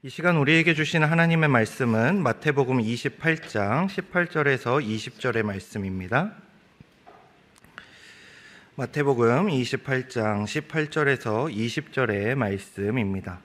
이 시간 우리에게 주시는 하나님의 말씀은 마태복음 28장 18절에서 20절의 말씀입니다. 마태복음 28장 18절에서 20절의 말씀입니다.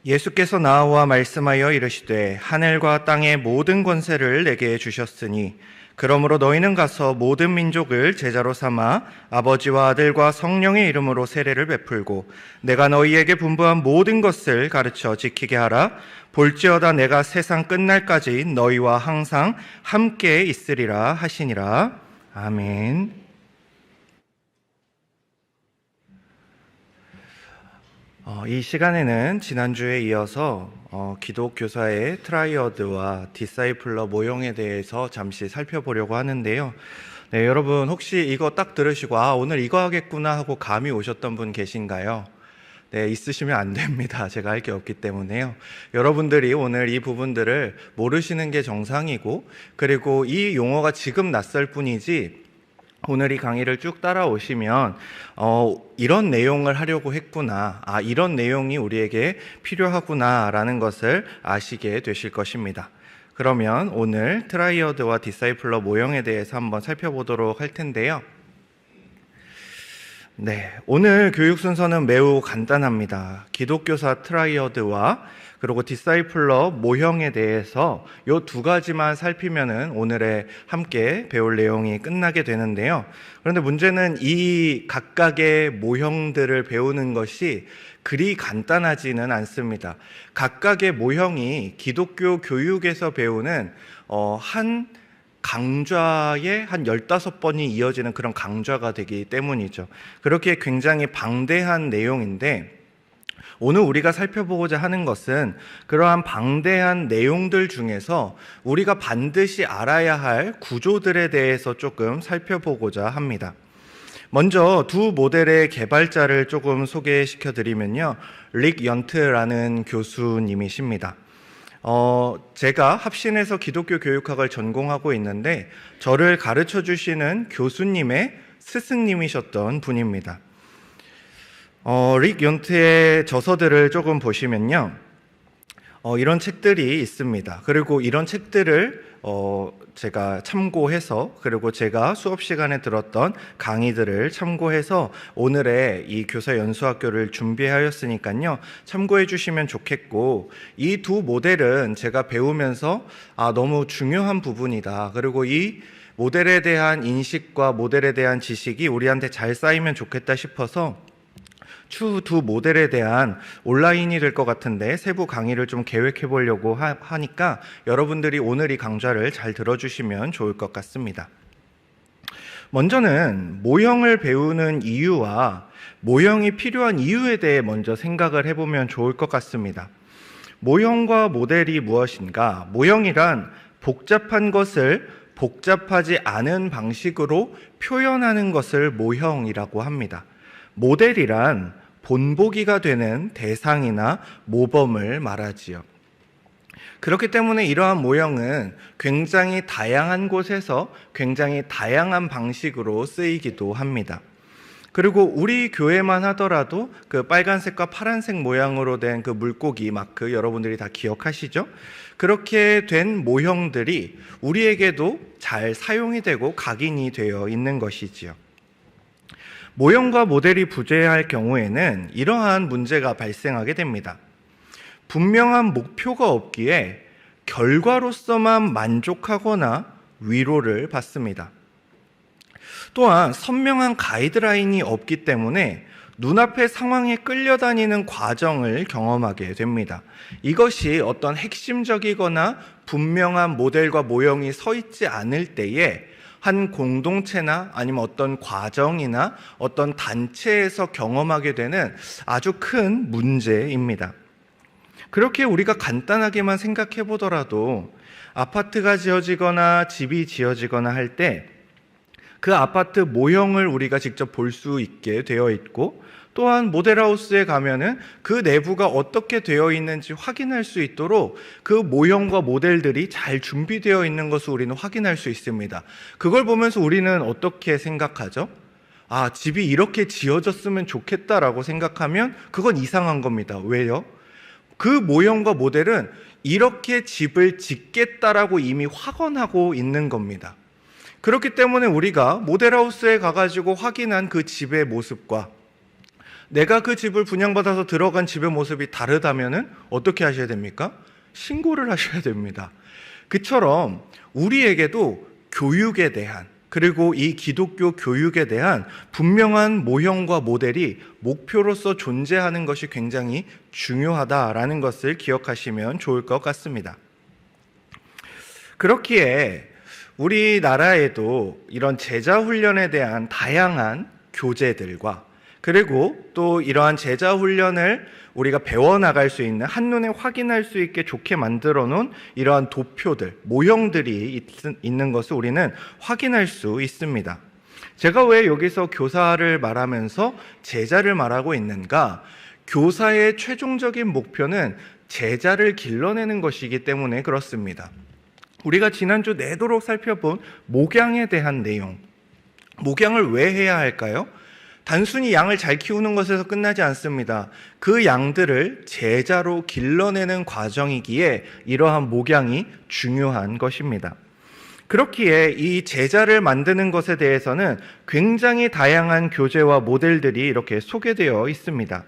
예수께서 나와 말씀하여 이르시되 하늘과 땅의 모든 권세를 내게 주셨으니 그러므로 너희는 가서 모든 민족을 제자로 삼아 아버지와 아들과 성령의 이름으로 세례를 베풀고 내가 너희에게 분부한 모든 것을 가르쳐 지키게 하라. 볼지어다 내가 세상 끝날까지 너희와 항상 함께 있으리라 하시니라. 아멘. 이 시간에는 지난주에 이어서 기독교사의 트라이어드와 디사이플러 모형에 대해서 잠시 살펴보려고 하는데요. 네, 여러분 혹시 이거 딱 들으시고 오늘 이거 하겠구나 하고 감이 오셨던 분 계신가요? 네, 있으시면 안 됩니다. 제가 할 게 없기 때문에요. 여러분들이 오늘 이 부분들을 모르시는 게 정상이고, 그리고 이 용어가 지금 낯설 뿐이지 오늘 이 강의를 쭉 따라오시면 이런 내용을 하려고 했구나, 이런 내용이 우리에게 필요하구나 라는 것을 아시게 되실 것입니다. 그러면 오늘 트라이어드와 디사이플러 모형에 대해서 한번 살펴보도록 할 텐데요. 네, 오늘 교육 순서는 매우 간단합니다. 기독교사 트라이어드와 그리고 디사이플러 모형에 대해서 이 두 가지만 살피면은 오늘의 함께 배울 내용이 끝나게 되는데요. 그런데 문제는 이 각각의 모형들을 배우는 것이 그리 간단하지는 않습니다. 각각의 모형이 기독교 교육에서 배우는 한 강좌에 한 15번이 이어지는 그런 강좌가 되기 때문이죠. 그렇게 굉장히 방대한 내용인데, 오늘 우리가 살펴보고자 하는 것은 그러한 방대한 내용들 중에서 우리가 반드시 알아야 할 구조들에 대해서 조금 살펴보고자 합니다. 먼저 두 모델의 개발자를 조금 소개시켜 드리면요, 릭 연트라는 교수님이십니다. 제가 합신에서 기독교 교육학을 전공하고 있는데 저를 가르쳐 주시는 교수님의 스승님이셨던 분입니다. 릭 연트의 저서들을 조금 보시면요, 이런 책들이 있습니다. 그리고 이런 책들을 제가 참고해서, 그리고 제가 수업 시간에 들었던 강의들을 참고해서 오늘의 이 교사 연수학교를 준비하였으니까요, 참고해 주시면 좋겠고, 이 두 모델은 제가 배우면서 너무 중요한 부분이다, 그리고 이 모델에 대한 인식과 모델에 대한 지식이 우리한테 잘 쌓이면 좋겠다 싶어서 추후 두 모델에 대한 온라인이 될 것 같은데 세부 강의를 좀 계획해 보려고 하니까 여러분들이 오늘 이 강좌를 잘 들어주시면 좋을 것 같습니다. 먼저는 모형을 배우는 이유와 모형이 필요한 이유에 대해 먼저 생각을 해보면 좋을 것 같습니다. 모형과 모델이 무엇인가? 모형이란 복잡한 것을 복잡하지 않은 방식으로 표현하는 것을 모형이라고 합니다. 모델이란 본보기가 되는 대상이나 모범을 말하지요. 그렇기 때문에 이러한 모형은 굉장히 다양한 곳에서 굉장히 다양한 방식으로 쓰이기도 합니다. 그리고 우리 교회만 하더라도 그 빨간색과 파란색 모양으로 된 그 물고기 마크 여러분들이 다 기억하시죠? 그렇게 된 모형들이 우리에게도 잘 사용이 되고 각인이 되어 있는 것이지요. 모형과 모델이 부재할 경우에는 이러한 문제가 발생하게 됩니다. 분명한 목표가 없기에 결과로서만 만족하거나 위로를 받습니다. 또한 선명한 가이드라인이 없기 때문에 눈앞의 상황에 끌려다니는 과정을 경험하게 됩니다. 이것이 어떤 핵심적이거나 분명한 모델과 모형이 서 있지 않을 때에 한 공동체나 아니면 어떤 과정이나 어떤 단체에서 경험하게 되는 아주 큰 문제입니다. 그렇게 우리가 간단하게만 생각해 보더라도 아파트가 지어지거나 집이 지어지거나 할 때 그 아파트 모형을 우리가 직접 볼 수 있게 되어 있고, 또한 모델하우스에 가면은 그 내부가 어떻게 되어 있는지 확인할 수 있도록 그 모형과 모델들이 잘 준비되어 있는 것을 우리는 확인할 수 있습니다. 그걸 보면서 우리는 어떻게 생각하죠? 아, 집이 이렇게 지어졌으면 좋겠다라고 생각하면 그건 이상한 겁니다. 왜요? 그 모형과 모델은 이렇게 집을 짓겠다라고 이미 확언하고 있는 겁니다. 그렇기 때문에 우리가 모델하우스에 가가지고 확인한 그 집의 모습과 내가 그 집을 분양받아서 들어간 집의 모습이 다르다면은 어떻게 하셔야 됩니까? 신고를 하셔야 됩니다. 그처럼 우리에게도 교육에 대한, 그리고 이 기독교 교육에 대한 분명한 모형과 모델이 목표로서 존재하는 것이 굉장히 중요하다라는 것을 기억하시면 좋을 것 같습니다. 그렇기에 우리나라에도 이런 제자 훈련에 대한 다양한 교재들과, 그리고 또 이러한 제자 훈련을 우리가 배워나갈 수 있는, 한눈에 확인할 수 있게 좋게 만들어 놓은 이러한 도표들, 모형들이 있는 것을 우리는 확인할 수 있습니다. 제가 왜 여기서 교사를 말하면서 제자를 말하고 있는가? 교사의 최종적인 목표는 제자를 길러내는 것이기 때문에 그렇습니다. 우리가 지난주 내도록 살펴본 목양에 대한 내용, 목양을 왜 해야 할까요? 단순히 양을 잘 키우는 것에서 끝나지 않습니다. 그 양들을 제자로 길러내는 과정이기에 이러한 목양이 중요한 것입니다. 그렇기에 이 제자를 만드는 것에 대해서는 굉장히 다양한 교재와 모델들이 이렇게 소개되어 있습니다.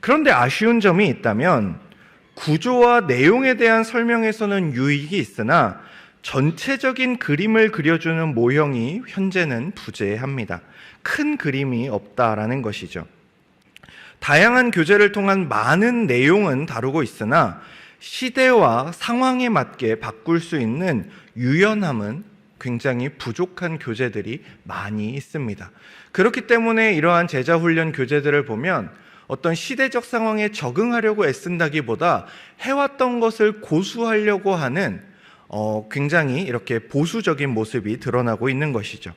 그런데 아쉬운 점이 있다면 구조와 내용에 대한 설명에서는 유익이 있으나 전체적인 그림을 그려주는 모형이 현재는 부재합니다. 큰 그림이 없다라는 것이죠. 다양한 교재를 통한 많은 내용은 다루고 있으나 시대와 상황에 맞게 바꿀 수 있는 유연함은 굉장히 부족한 교재들이 많이 있습니다. 그렇기 때문에 이러한 제자훈련 교재들을 보면 어떤 시대적 상황에 적응하려고 애쓴다기보다 해왔던 것을 고수하려고 하는 굉장히 이렇게 보수적인 모습이 드러나고 있는 것이죠.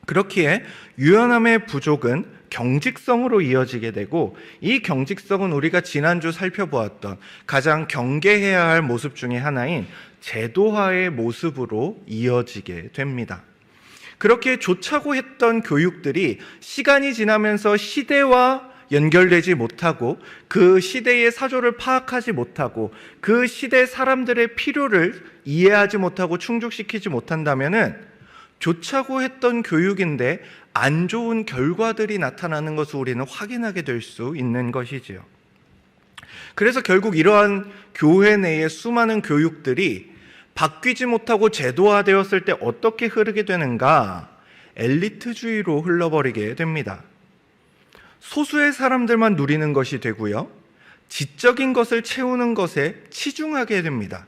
그렇기에 유연함의 부족은 경직성으로 이어지게 되고, 이 경직성은 우리가 지난주 살펴보았던 가장 경계해야 할 모습 중에 하나인 제도화의 모습으로 이어지게 됩니다. 그렇게 좋자고 했던 교육들이 시간이 지나면서 시대와 연결되지 못하고, 그 시대의 사조를 파악하지 못하고, 그 시대 사람들의 필요를 이해하지 못하고 충족시키지 못한다면은 좋자고 했던 교육인데 안 좋은 결과들이 나타나는 것을 우리는 확인하게 될 수 있는 것이지요. 그래서 결국 이러한 교회 내의 수많은 교육들이 바뀌지 못하고 제도화되었을 때 어떻게 흐르게 되는가? 엘리트주의로 흘러버리게 됩니다. 소수의 사람들만 누리는 것이 되고요, 지적인 것을 채우는 것에 치중하게 됩니다.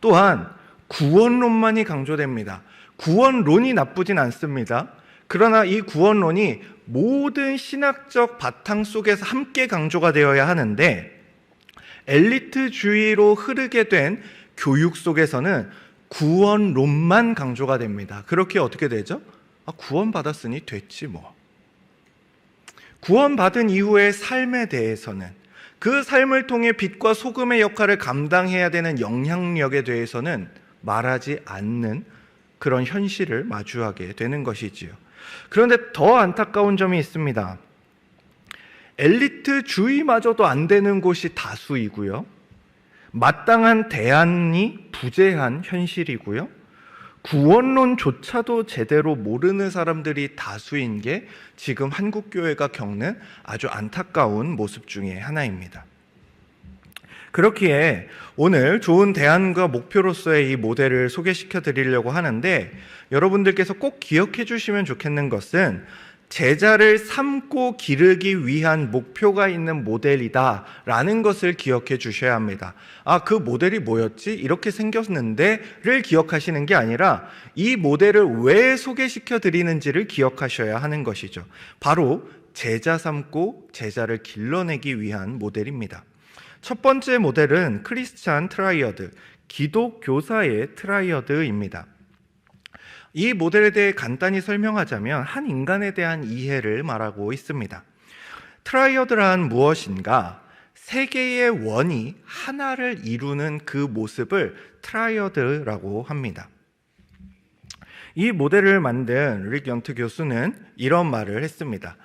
또한 구원론만이 강조됩니다. 구원론이 나쁘진 않습니다. 그러나 이 구원론이 모든 신학적 바탕 속에서 함께 강조가 되어야 하는데, 엘리트주의로 흐르게 된 교육 속에서는 구원론만 강조가 됩니다. 그렇게 어떻게 되죠? 구원받았으니 됐지 뭐. 구원받은 이후의 삶에 대해서는, 그 삶을 통해 빛과 소금의 역할을 감당해야 되는 영향력에 대해서는 말하지 않는 그런 현실을 마주하게 되는 것이지요. 그런데 더 안타까운 점이 있습니다. 엘리트주의마저도 안 되는 곳이 다수이고요, 마땅한 대안이 부재한 현실이고요, 구원론조차도 제대로 모르는 사람들이 다수인 게 지금 한국교회가 겪는 아주 안타까운 모습 중에 하나입니다. 그렇기에 오늘 좋은 대안과 목표로서의 이 모델을 소개시켜 드리려고 하는데, 여러분들께서 꼭 기억해 주시면 좋겠는 것은 제자를 삼고 기르기 위한 목표가 있는 모델이다 라는 것을 기억해 주셔야 합니다. 그 모델이 뭐였지? 이렇게 생겼는데를 기억하시는 게 아니라 이 모델을 왜 소개시켜 드리는지를 기억하셔야 하는 것이죠. 바로 제자 삼고 제자를 길러내기 위한 모델입니다. 첫 번째 모델은 크리스찬 트라이어드, 기독교사의 트라이어드입니다. 이 모델에 대해 간단히 설명하자면 한 인간에 대한 이해를 말하고 있습니다. 트라이어드란 무엇인가? 세 개의 원이 하나를 이루는 그 모습을 트라이어드라고 합니다. 이 모델을 만든 릭 연트 교수는 이런 말을 했습니다.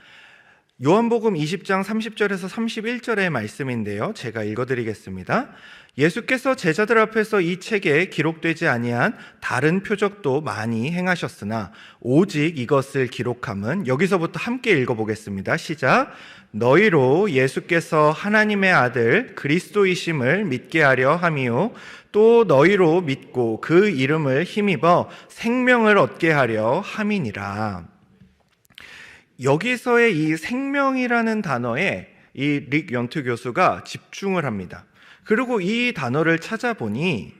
요한복음 20장 30절에서 31절의 말씀인데요. 제가 읽어드리겠습니다. 예수께서 제자들 앞에서 이 책에 기록되지 아니한 다른 표적도 많이 행하셨으나 오직 이것을 기록함은, 여기서부터 함께 읽어보겠습니다. 시작. 너희로 예수께서 하나님의 아들 그리스도이심을 믿게 하려 함이요 또 너희로 믿고 그 이름을 힘입어 생명을 얻게 하려 함이니라. 여기서의 이 생명이라는 단어에 이 릭 연트 교수가 집중을 합니다. 그리고 이 단어를 찾아보니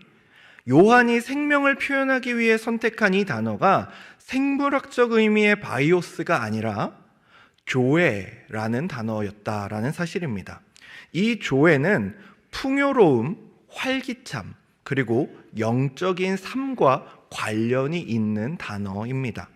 요한이 생명을 표현하기 위해 선택한 이 단어가 생물학적 의미의 바이오스가 아니라 조에라는 단어였다라는 사실입니다. 이 조에는 풍요로움, 활기참, 그리고 영적인 삶과 관련이 있는 단어입니다.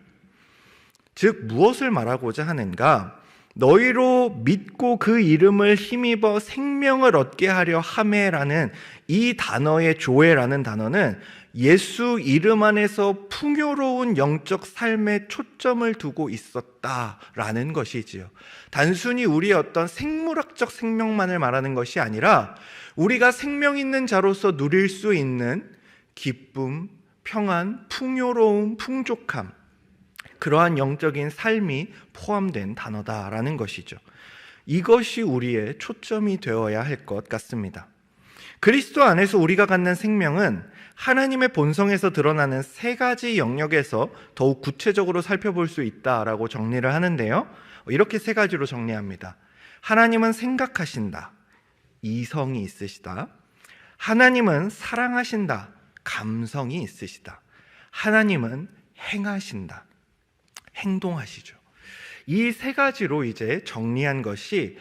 즉 무엇을 말하고자 하는가? 너희로 믿고 그 이름을 힘입어 생명을 얻게 하려 하매라는 이 단어의 조에라는 단어는 예수 이름 안에서 풍요로운 영적 삶에 초점을 두고 있었다라는 것이지요. 단순히 우리의 어떤 생물학적 생명만을 말하는 것이 아니라 우리가 생명 있는 자로서 누릴 수 있는 기쁨, 평안, 풍요로움, 풍족함, 그러한 영적인 삶이 포함된 단어다라는 것이죠. 이것이 우리의 초점이 되어야 할 것 같습니다. 그리스도 안에서 우리가 갖는 생명은 하나님의 본성에서 드러나는 세 가지 영역에서 더욱 구체적으로 살펴볼 수 있다라고 정리를 하는데요. 이렇게 세 가지로 정리합니다. 하나님은 생각하신다. 이성이 있으시다. 하나님은 사랑하신다. 감성이 있으시다. 하나님은 행하신다. 행동하시죠. 이 세 가지로 이제 정리한 것이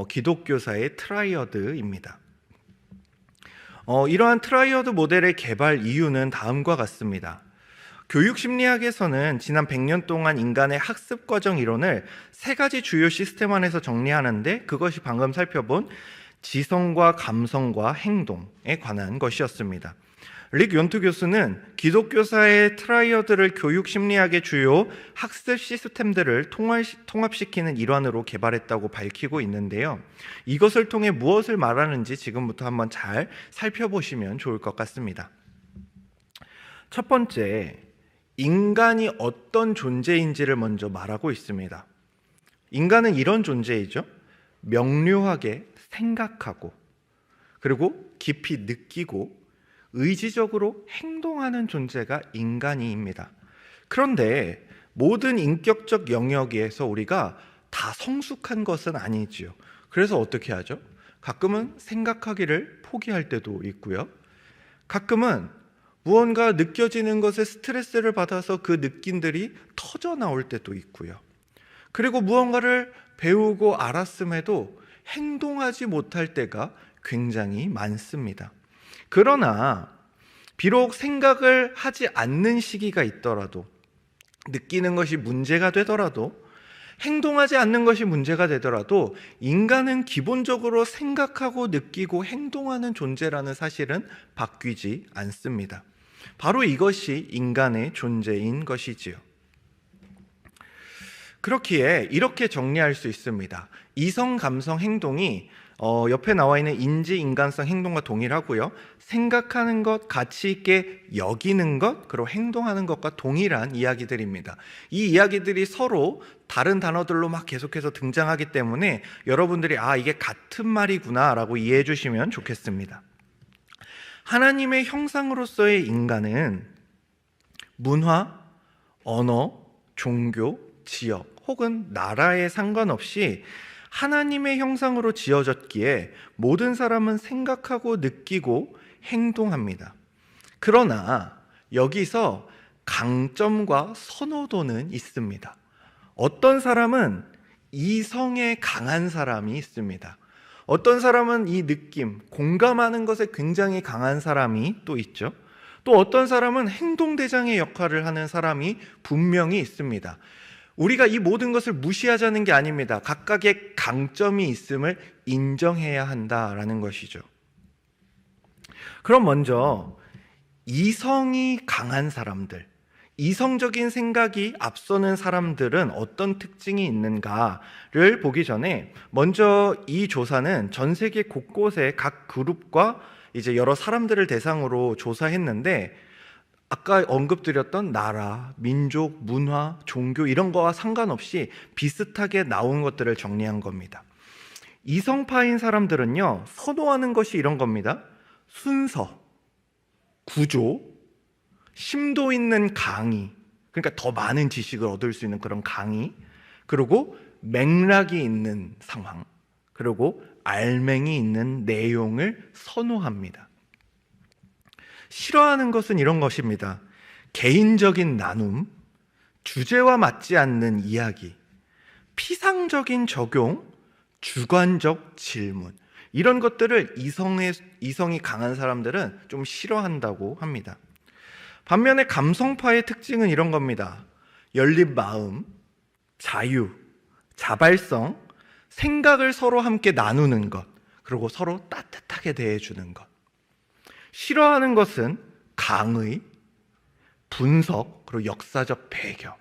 기독교사의 트라이어드입니다. 이러한 트라이어드 모델의 개발 이유는 다음과 같습니다. 교육심리학에서는 지난 100년 동안 인간의 학습 과정 이론을 세 가지 주요 시스템 안에서 정리하는데, 그것이 방금 살펴본 지성과 감성과 행동에 관한 것이었습니다. 릭 연트 교수는 기독교사의 트라이어드를 교육심리학의 주요 학습 시스템들을 통합시키는 일환으로 개발했다고 밝히고 있는데요. 이것을 통해 무엇을 말하는지 지금부터 한번 잘 살펴보시면 좋을 것 같습니다. 첫 번째, 인간이 어떤 존재인지를 먼저 말하고 있습니다. 인간은 이런 존재이죠. 명료하게 생각하고, 그리고 깊이 느끼고, 의지적으로 행동하는 존재가 인간입니다. 그런데 모든 인격적 영역에서 우리가 다 성숙한 것은 아니지요. 그래서 어떻게 하죠? 가끔은 생각하기를 포기할 때도 있고요. 가끔은 무언가 느껴지는 것에 스트레스를 받아서 그 느낌들이 터져 나올 때도 있고요. 그리고 무언가를 배우고 알았음에도 행동하지 못할 때가 굉장히 많습니다. 그러나 비록 생각을 하지 않는 시기가 있더라도, 느끼는 것이 문제가 되더라도, 행동하지 않는 것이 문제가 되더라도 인간은 기본적으로 생각하고 느끼고 행동하는 존재라는 사실은 바뀌지 않습니다. 바로 이것이 인간의 존재인 것이지요. 그렇기에 이렇게 정리할 수 있습니다. 이성, 감성, 행동이 옆에 나와 있는 인지, 인간성, 행동과 동일하고요. 생각하는 것, 가치 있게 여기는 것, 그리고 행동하는 것과 동일한 이야기들입니다. 이 이야기들이 서로 다른 단어들로 막 계속해서 등장하기 때문에 여러분들이 이게 같은 말이구나 라고 이해해 주시면 좋겠습니다. 하나님의 형상으로서의 인간은 문화, 언어, 종교, 지역 혹은 나라에 상관없이 하나님의 형상으로 지어졌기에 모든 사람은 생각하고 느끼고 행동합니다. 그러나 여기서 강점과 선호도는 있습니다. 어떤 사람은 이성에 강한 사람이 있습니다. 어떤 사람은 이 느낌, 공감하는 것에 굉장히 강한 사람이 또 있죠. 또 어떤 사람은 행동대장의 역할을 하는 사람이 분명히 있습니다. 우리가 이 모든 것을 무시하자는 게 아닙니다. 각각의 강점이 있음을 인정해야 한다라는 것이죠. 그럼 먼저 이성이 강한 사람들, 이성적인 생각이 앞서는 사람들은 어떤 특징이 있는가를 보기 전에 먼저 이 조사는 전 세계 곳곳의 각 그룹과 이제 여러 사람들을 대상으로 조사했는데 아까 언급드렸던 나라, 민족, 문화, 종교 이런 거와 상관없이 비슷하게 나온 것들을 정리한 겁니다. 이성파인 사람들은요, 선호하는 것이 이런 겁니다. 순서, 구조, 심도 있는 강의, 그러니까 더 많은 지식을 얻을 수 있는 그런 강의, 그리고 맥락이 있는 상황, 그리고 알맹이 있는 내용을 선호합니다. 싫어하는 것은 이런 것입니다. 개인적인 나눔, 주제와 맞지 않는 이야기, 피상적인 적용, 주관적 질문, 이런 것들을 이성이 강한 사람들은 좀 싫어한다고 합니다. 반면에 감성파의 특징은 이런 겁니다. 열린 마음, 자유, 자발성, 생각을 서로 함께 나누는 것, 그리고 서로 따뜻하게 대해주는 것. 싫어하는 것은 강의, 분석, 그리고 역사적 배경.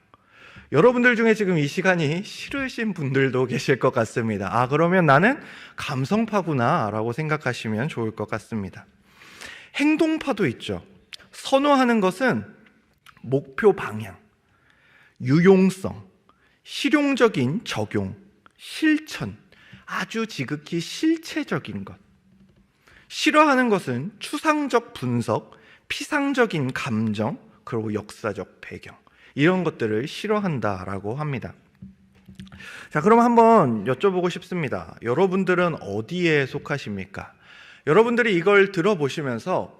여러분들 중에 지금 이 시간이 싫으신 분들도 계실 것 같습니다. 그러면 나는 감성파구나 라고 생각하시면 좋을 것 같습니다. 행동파도 있죠. 선호하는 것은 목표 방향, 유용성, 실용적인 적용, 실천, 아주 지극히 실체적인 것. 싫어하는 것은 추상적 분석, 피상적인 감정, 그리고 역사적 배경, 이런 것들을 싫어한다라고 합니다. 자, 그럼 한번 여쭤보고 싶습니다. 여러분들은 어디에 속하십니까? 여러분들이 이걸 들어보시면서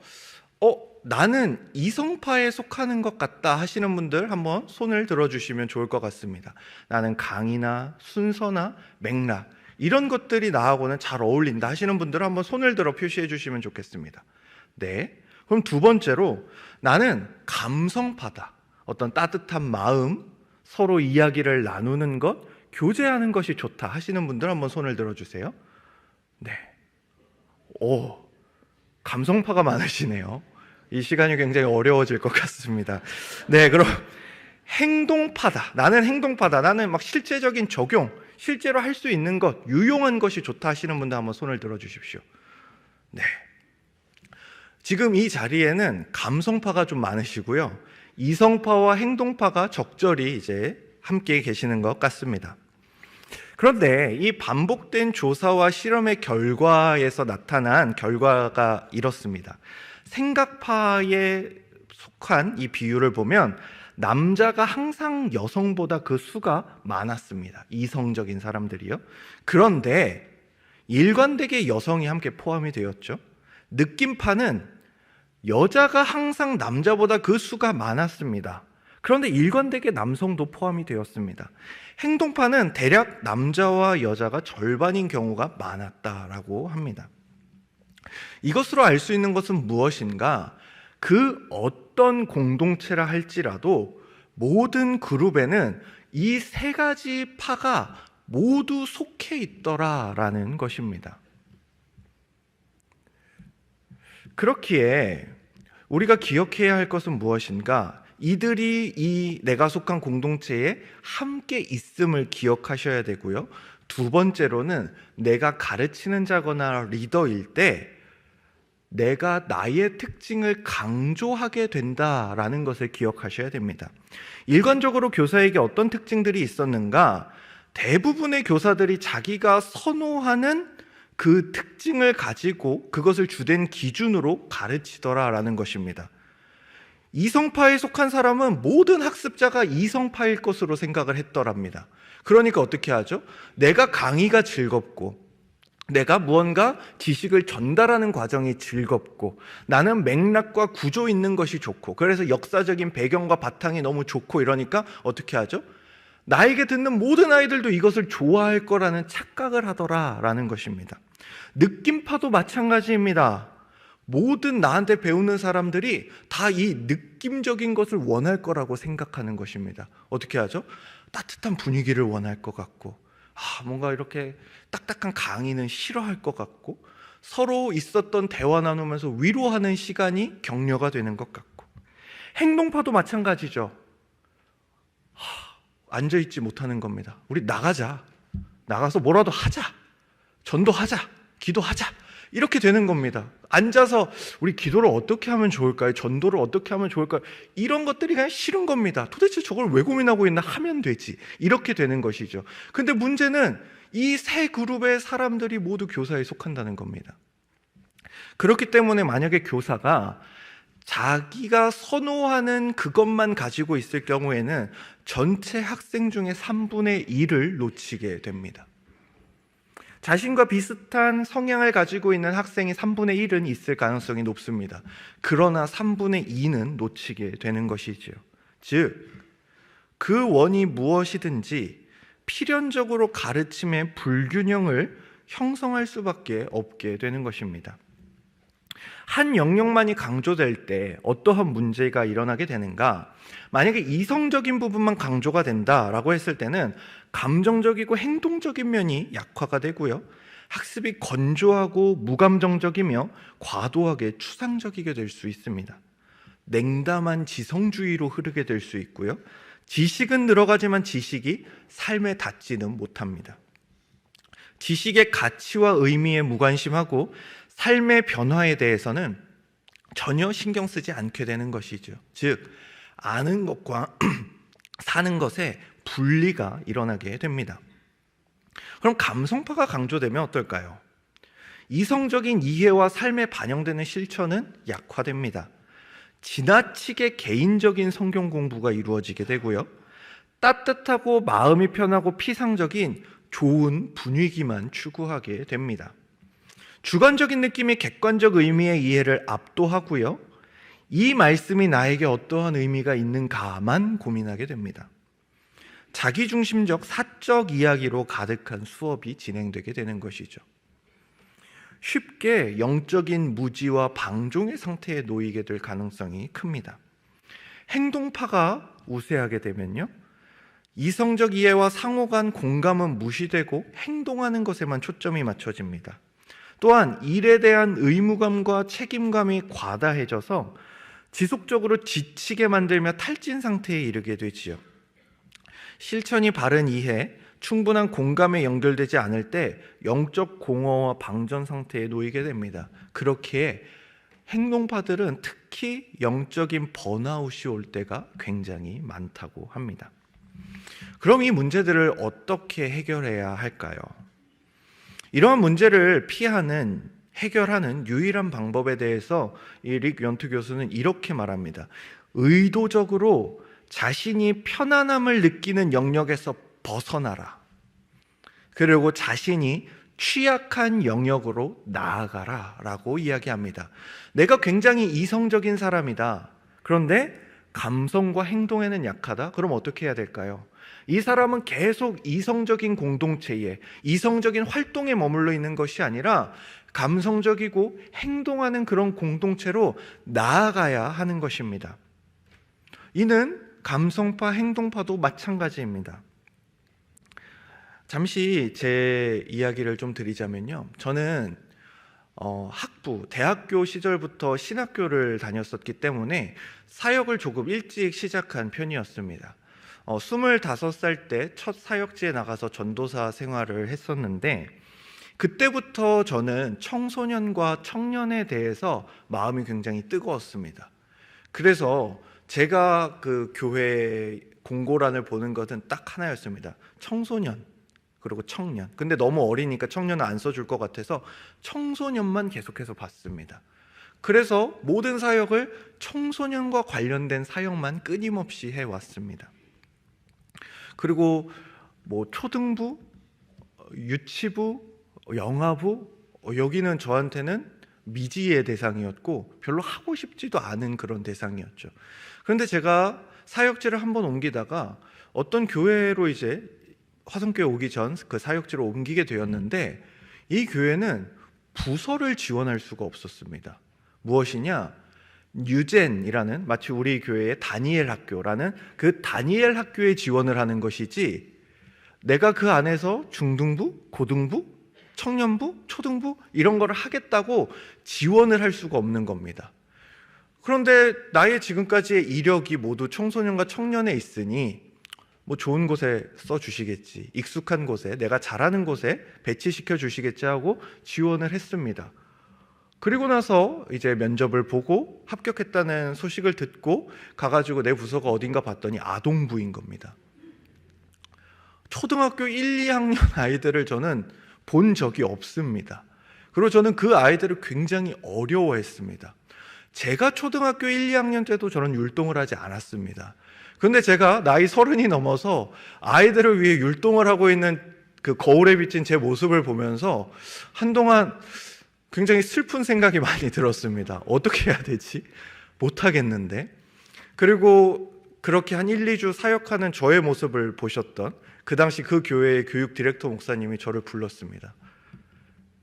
나는 이성파에 속하는 것 같다 하시는 분들 한번 손을 들어주시면 좋을 것 같습니다. 나는 강의나 순서나 맥락 이런 것들이 나하고는 잘 어울린다 하시는 분들은 한번 손을 들어 표시해 주시면 좋겠습니다. 네. 그럼 두 번째로 나는 감성파다. 어떤 따뜻한 마음, 서로 이야기를 나누는 것, 교제하는 것이 좋다 하시는 분들 한번 손을 들어주세요. 네. 감성파가 많으시네요. 이 시간이 굉장히 어려워질 것 같습니다. 네, 그럼 행동파다. 나는 행동파다. 나는 막 실제적인 적용, 실제로 할 수 있는 것, 유용한 것이 좋다 하시는 분들 한번 손을 들어주십시오. 네. 지금 이 자리에는 감성파가 좀 많으시고요. 이성파와 행동파가 적절히 이제 함께 계시는 것 같습니다. 그런데 이 반복된 조사와 실험의 결과에서 나타난 결과가 이렇습니다. 생각파에 속한 이 비율을 보면 남자가 항상 여성보다 그 수가 많았습니다. 이성적인 사람들이요. 그런데 일관되게 여성이 함께 포함이 되었죠. 느낌파는 여자가 항상 남자보다 그 수가 많았습니다. 그런데 일관되게 남성도 포함이 되었습니다. 행동파는 대략 남자와 여자가 절반인 경우가 많았다라고 합니다. 이것으로 알 수 있는 것은 무엇인가? 그 어떤 공동체라 할지라도 모든 그룹에는 이 세 가지 파가 모두 속해 있더라라는 것입니다. 그렇기에 우리가 기억해야 할 것은 무엇인가? 이들이 내가 속한 공동체에 함께 있음을 기억하셔야 되고요. 두 번째로는 내가 가르치는 자거나 리더일 때 내가 나의 특징을 강조하게 된다라는 것을 기억하셔야 됩니다. 일관적으로 교사에게 어떤 특징들이 있었는가? 대부분의 교사들이 자기가 선호하는 그 특징을 가지고 그것을 주된 기준으로 가르치더라라는 것입니다. 이성파에 속한 사람은 모든 학습자가 이성파일 것으로 생각을 했더랍니다. 그러니까 어떻게 하죠? 내가 강의가 즐겁고 내가 무언가 지식을 전달하는 과정이 즐겁고 나는 맥락과 구조 있는 것이 좋고 그래서 역사적인 배경과 바탕이 너무 좋고 이러니까 어떻게 하죠? 나에게 듣는 모든 아이들도 이것을 좋아할 거라는 착각을 하더라라는 것입니다. 느낌파도 마찬가지입니다. 모든 나한테 배우는 사람들이 다 이 느낌적인 것을 원할 거라고 생각하는 것입니다. 어떻게 하죠? 따뜻한 분위기를 원할 것 같고 뭔가 이렇게 딱딱한 강의는 싫어할 것 같고 서로 있었던 대화 나누면서 위로하는 시간이 격려가 되는 것 같고 행동파도 마찬가지죠. 앉아있지 못하는 겁니다. 우리 나가자. 나가서 뭐라도 하자. 전도하자. 기도하자. 이렇게 되는 겁니다. 앉아서 우리 기도를 어떻게 하면 좋을까요? 전도를 어떻게 하면 좋을까요? 이런 것들이 그냥 싫은 겁니다. 도대체 저걸 왜 고민하고 있나? 하면 되지. 이렇게 되는 것이죠. 근데 문제는 이 세 그룹의 사람들이 모두 교사에 속한다는 겁니다. 그렇기 때문에 만약에 교사가 자기가 선호하는 그것만 가지고 있을 경우에는 전체 학생 중에 3분의 1을 놓치게 됩니다. 자신과 비슷한 성향을 가지고 있는 학생이 3분의 1은 있을 가능성이 높습니다. 그러나 3분의 2는 놓치게 되는 것이지요. 즉, 그 원이 무엇이든지 필연적으로 가르침의 불균형을 형성할 수밖에 없게 되는 것입니다. 한 영역만이 강조될 때 어떠한 문제가 일어나게 되는가? 만약에 이성적인 부분만 강조가 된다라고 했을 때는 감정적이고 행동적인 면이 약화가 되고요. 학습이 건조하고 무감정적이며 과도하게 추상적이게 될 수 있습니다. 냉담한 지성주의로 흐르게 될 수 있고요. 지식은 늘어가지만 지식이 삶에 닿지는 못합니다. 지식의 가치와 의미에 무관심하고 삶의 변화에 대해서는 전혀 신경 쓰지 않게 되는 것이죠. 즉, 아는 것과 사는 것에 분리가 일어나게 됩니다. 그럼 감성파가 강조되면 어떨까요? 이성적인 이해와 삶에 반영되는 실천은 약화됩니다. 지나치게 개인적인 성경 공부가 이루어지게 되고요. 따뜻하고 마음이 편하고 피상적인 좋은 분위기만 추구하게 됩니다. 주관적인 느낌이 객관적 의미의 이해를 압도하고요. 이 말씀이 나에게 어떠한 의미가 있는가만 고민하게 됩니다. 자기중심적 사적 이야기로 가득한 수업이 진행되게 되는 것이죠. 쉽게 영적인 무지와 방종의 상태에 놓이게 될 가능성이 큽니다. 행동파가 우세하게 되면요, 이성적 이해와 상호간 공감은 무시되고 행동하는 것에만 초점이 맞춰집니다. 또한 일에 대한 의무감과 책임감이 과다해져서 지속적으로 지치게 만들며 탈진 상태에 이르게 되지요. 실천이 바른 이해, 충분한 공감에 연결되지 않을 때 영적 공허와 방전 상태에 놓이게 됩니다. 그렇게 행동파들은 특히 영적인 번아웃이 올 때가 굉장히 많다고 합니다. 그럼 이 문제들을 어떻게 해결해야 할까요? 이러한 문제를 해결하는 유일한 방법에 대해서 이 릭 연투 교수는 이렇게 말합니다. 의도적으로 자신이 편안함을 느끼는 영역에서 벗어나라. 그리고 자신이 취약한 영역으로 나아가라 라고 이야기합니다. 내가 굉장히 이성적인 사람이다. 그런데 감성과 행동에는 약하다? 그럼 어떻게 해야 될까요? 이 사람은 계속 이성적인 공동체에, 이성적인 활동에 머물러 있는 것이 아니라 감성적이고 행동하는 그런 공동체로 나아가야 하는 것입니다. 이는 감성파, 행동파도 마찬가지입니다. 잠시 제 이야기를 좀 드리자면요. 저는 대학교 시절부터 신학교를 다녔었기 때문에 사역을 조금 일찍 시작한 편이었습니다. 25살 때 첫 사역지에 나가서 전도사 생활을 했었는데, 그때부터 저는 청소년과 청년에 대해서 마음이 굉장히 뜨거웠습니다. 그래서 제가 그 교회 공고란을 보는 것은 딱 하나였습니다. 청소년 그리고 청년. 근데 너무 어리니까 청년은 안 써줄 것 같아서 청소년만 계속해서 봤습니다. 그래서 모든 사역을 청소년과 관련된 사역만 끊임없이 해왔습니다. 그리고 초등부, 유치부, 영아부, 여기는 저한테는 미지의 대상이었고 별로 하고 싶지도 않은 그런 대상이었죠. 그런데 제가 사역지를 한번 옮기다가 어떤 교회로 이제 화성교회 오기 전 그 사역지로 옮기게 되었는데, 이 교회는 부서를 지원할 수가 없었습니다. 무엇이냐? 뉴젠이라는, 마치 우리 교회의 다니엘 학교라는 그 다니엘 학교에 지원을 하는 것이지, 내가 그 안에서 중등부, 고등부, 청년부, 초등부 이런 거를 하겠다고 지원을 할 수가 없는 겁니다. 그런데 나의 지금까지의 이력이 모두 청소년과 청년에 있으니 뭐 좋은 곳에 써주시겠지, 익숙한 곳에, 내가 잘하는 곳에 배치시켜 주시겠지 하고 지원을 했습니다. 그리고 나서 이제 면접을 보고 합격했다는 소식을 듣고 가가지고 내 부서가 어딘가 봤더니 아동부인 겁니다. 초등학교 1, 2학년 아이들을 저는 본 적이 없습니다. 그리고 저는 그 아이들을 굉장히 어려워했습니다. 제가 초등학교 1, 2학년 때도 저는 율동을 하지 않았습니다. 근데 제가 나이 30이 넘어서 아이들을 위해 율동을 하고 있는 그 거울에 비친 제 모습을 보면서 한동안 굉장히 슬픈 생각이 많이 들었습니다. 어떻게 해야 되지? 못하겠는데. 그리고 그렇게 한 1, 2주 사역하는 저의 모습을 보셨던 그 당시 그 교회의 교육 디렉터 목사님이 저를 불렀습니다.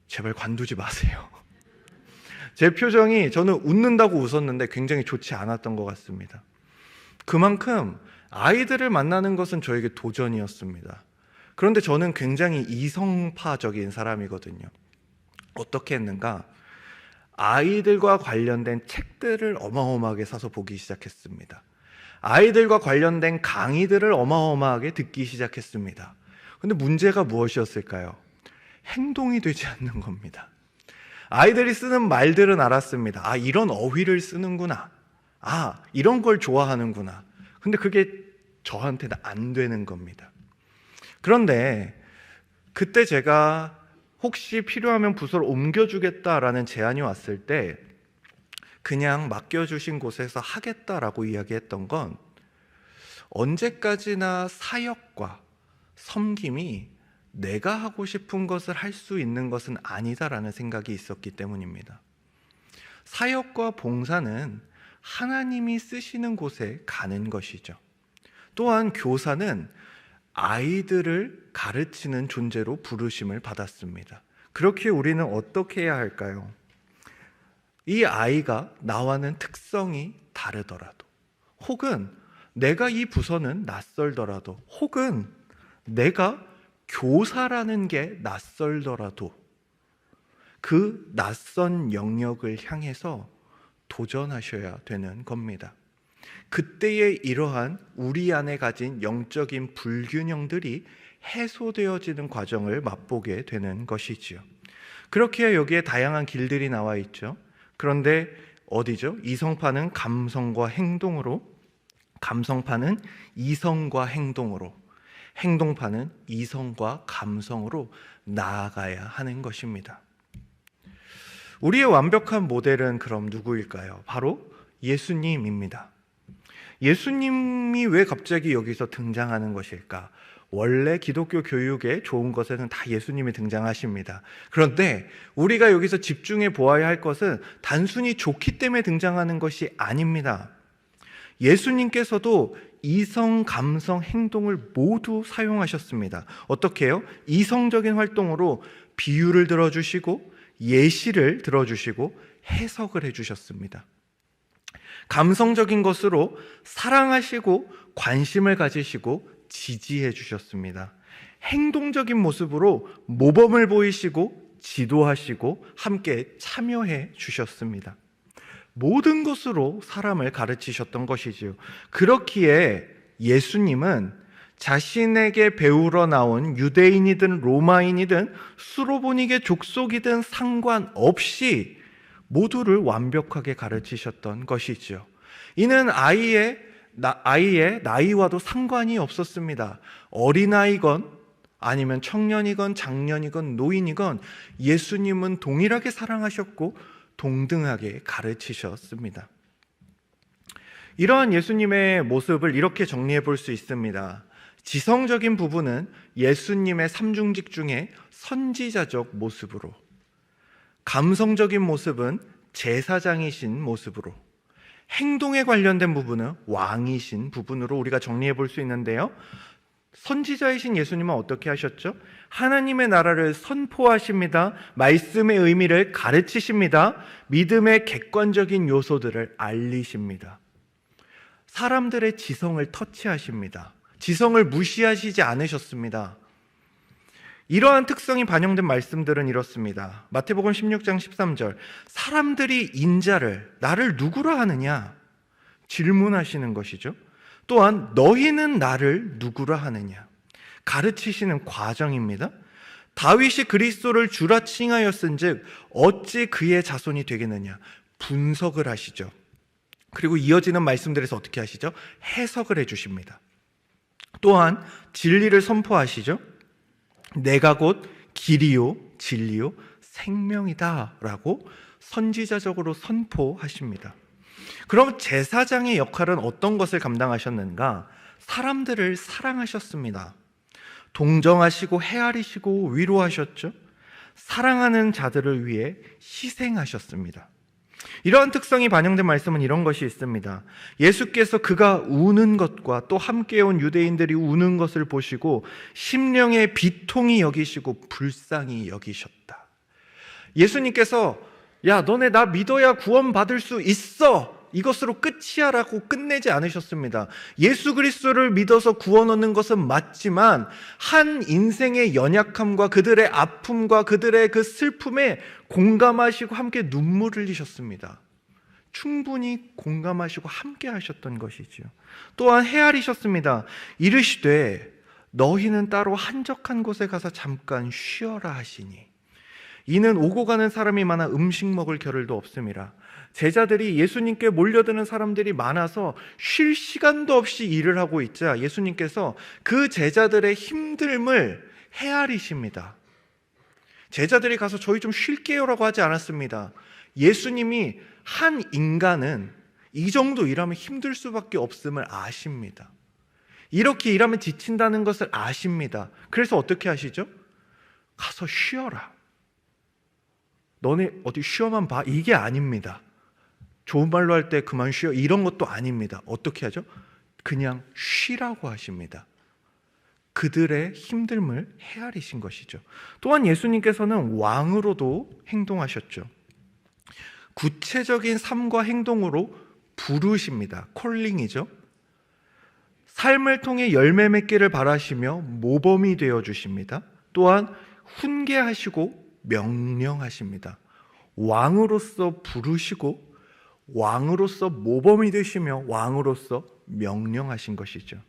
제발 관두지 마세요. 제 표정이, 저는 웃는다고 웃었는데 굉장히 좋지 않았던 것 같습니다. 그만큼 아이들을 만나는 것은 저에게 도전이었습니다. 그런데 저는 굉장히 이성파적인 사람이거든요. 어떻게 했는가? 아이들과 관련된 책들을 어마어마하게 사서 보기 시작했습니다. 아이들과 관련된 강의들을 어마어마하게 듣기 시작했습니다. 근데 문제가 무엇이었을까요? 행동이 되지 않는 겁니다. 아이들이 쓰는 말들은 알았습니다. 아, 이런 어휘를 쓰는구나. 아, 이런 걸 좋아하는구나. 근데 그게 저한테는 안 되는 겁니다. 그런데 그때 제가 혹시 필요하면 부서를 옮겨주겠다라는 제안이 왔을 때 그냥 맡겨주신 곳에서 하겠다라고 이야기했던 건 언제까지나 사역과 섬김이 내가 하고 싶은 것을 할 수 있는 것은 아니다라는 생각이 있었기 때문입니다. 사역과 봉사는 하나님이 쓰시는 곳에 가는 것이죠. 또한 교사는 아이들을 가르치는 존재로 부르심을 받았습니다. 그렇게 우리는 어떻게 해야 할까요? 이 아이가 나와는 특성이 다르더라도, 혹은 내가 이 부서는 낯설더라도, 혹은 내가 교사라는 게 낯설더라도 그 낯선 영역을 향해서 도전하셔야 되는 겁니다. 그때에 이러한 우리 안에 가진 영적인 불균형들이 해소되어지는 과정을 맛보게 되는 것이지요. 그렇게 여기에 다양한 길들이 나와 있죠. 그런데 어디죠? 이성파는 감성과 행동으로, 감성파는 이성과 행동으로, 행동파는 이성과 감성으로 나아가야 하는 것입니다. 우리의 완벽한 모델은 그럼 누구일까요? 바로 예수님입니다. 예수님이 왜 갑자기 여기서 등장하는 것일까? 원래 기독교 교육의 좋은 것에는 다 예수님이 등장하십니다. 그런데 우리가 여기서 집중해 보아야 할 것은 단순히 좋기 때문에 등장하는 것이 아닙니다. 예수님께서도 이성, 감성, 행동을 모두 사용하셨습니다. 어떻게 해요? 이성적인 활동으로 비유를 들어주시고 예시를 들어주시고 해석을 해주셨습니다. 감성적인 것으로 사랑하시고 관심을 가지시고 지지해 주셨습니다. 행동적인 모습으로 모범을 보이시고 지도하시고 함께 참여해 주셨습니다. 모든 것으로 사람을 가르치셨던 것이지요. 그렇기에 예수님은 자신에게 배우러 나온 유대인이든 로마인이든 수로보니게 족속이든 상관없이 모두를 완벽하게 가르치셨던 것이지요. 이는 아이의 나이와도 상관이 없었습니다. 어린아이건 아니면 청년이건 장년이건 노인이건 예수님은 동일하게 사랑하셨고 동등하게 가르치셨습니다. 이러한 예수님의 모습을 이렇게 정리해 볼 수 있습니다. 지성적인 부분은 예수님의 삼중직 중에 선지자적 모습으로, 감성적인 모습은 제사장이신 모습으로, 행동에 관련된 부분은 왕이신 부분으로 우리가 정리해 볼 수 있는데요. 선지자이신 예수님은 어떻게 하셨죠? 하나님의 나라를 선포하십니다. 말씀의 의미를 가르치십니다. 믿음의 객관적인 요소들을 알리십니다. 사람들의 지성을 터치하십니다. 지성을 무시하시지 않으셨습니다. 이러한 특성이 반영된 말씀들은 이렇습니다. 마태복음 16장 13절, 사람들이 인자를 나를 누구라 하느냐 질문하시는 것이죠. 또한 너희는 나를 누구라 하느냐, 가르치시는 과정입니다. 다윗이 그리스도를 주라 칭하였은즉 어찌 그의 자손이 되겠느냐, 분석을 하시죠. 그리고 이어지는 말씀들에서 어떻게 하시죠? 해석을 해주십니다. 또한 진리를 선포하시죠. 내가 곧 길이요 진리요 생명이다 라고 선지자적으로 선포하십니다. 그럼 제사장의 역할은 어떤 것을 감당하셨는가? 사람들을 사랑하셨습니다. 동정하시고 헤아리시고 위로하셨죠. 사랑하는 자들을 위해 희생하셨습니다. 이러한 특성이 반영된 말씀은 이런 것이 있습니다. 예수께서 그가 우는 것과 또 함께 온 유대인들이 우는 것을 보시고 심령의 비통이 여기시고 불쌍히 여기셨다. 예수님께서 야, 너네 나 믿어야 구원받을 수 있어, 이것으로 끝이야 라고 끝내지 않으셨습니다. 예수 그리스도를 믿어서 구원 얻는 것은 맞지만 한 인생의 연약함과 그들의 아픔과 그들의 그 슬픔에 공감하시고 함께 눈물을 흘리셨습니다. 충분히 공감하시고 함께 하셨던 것이지요. 또한 헤아리셨습니다. 이르시되 너희는 따로 한적한 곳에 가서 잠깐 쉬어라 하시니 이는 오고 가는 사람이 많아 음식 먹을 겨를도 없음이라. 제자들이 예수님께 몰려드는 사람들이 많아서 쉴 시간도 없이 일을 하고 있자 예수님께서 그 제자들의 힘듦을 헤아리십니다. 제자들이 가서 저희 좀 쉴게요 라고 하지 않았습니다. 예수님이 한 인간은 이 정도 일하면 힘들 수밖에 없음을 아십니다. 이렇게 일하면 지친다는 것을 아십니다. 그래서 어떻게 하시죠? 가서 쉬어라. 너네 어디 쉬어만 봐, 이게 아닙니다. 좋은 말로 할 때 그만 쉬어, 이런 것도 아닙니다. 어떻게 하죠? 그냥 쉬라고 하십니다. 그들의 힘듦을 헤아리신 것이죠. 또한 예수님께서는 왕으로도 행동하셨죠. 구체적인 삶과 행동으로 부르십니다. 콜링이죠. 삶을 통해 열매 맺기를 바라시며 모범이 되어주십니다. 또한 훈계하시고 명령하십니다. 왕으로서 부르시고 왕으로서 모범이 되시며 왕으로서 명령하신 것이죠.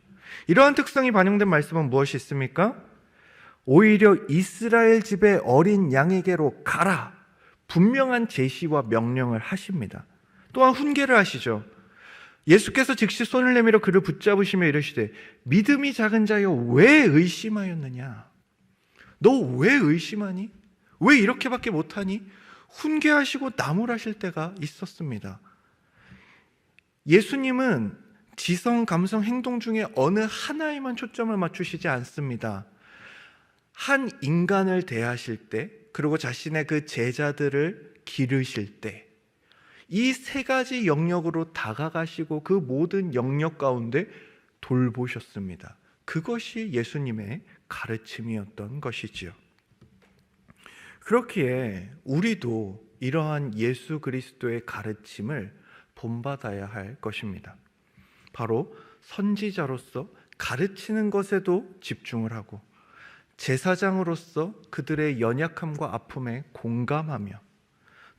이러한 특성이 반영된 말씀은 무엇이 있습니까? 오히려 이스라엘 집의 어린 양에게로 가라, 분명한 제시와 명령을 하십니다. 또한 훈계를 하시죠. 예수께서 즉시 손을 내밀어 그를 붙잡으시며 이르시되 믿음이 작은 자여 왜 의심하였느냐? 너 왜 의심하니? 왜 이렇게밖에 못하니? 훈계하시고 나무라실 때가 있었습니다. 예수님은 지성, 감성, 행동 중에 어느 하나에만 초점을 맞추시지 않습니다. 한 인간을 대하실 때, 그리고 자신의 그 제자들을 기르실 때, 이 세 가지 영역으로 다가가시고 그 모든 영역 가운데 돌보셨습니다. 그것이 예수님의 가르침이었던 것이지요. 그렇기에 우리도 이러한 예수 그리스도의 가르침을 본받아야 할 것입니다. 바로 선지자로서 가르치는 것에도 집중을 하고 제사장으로서 그들의 연약함과 아픔에 공감하며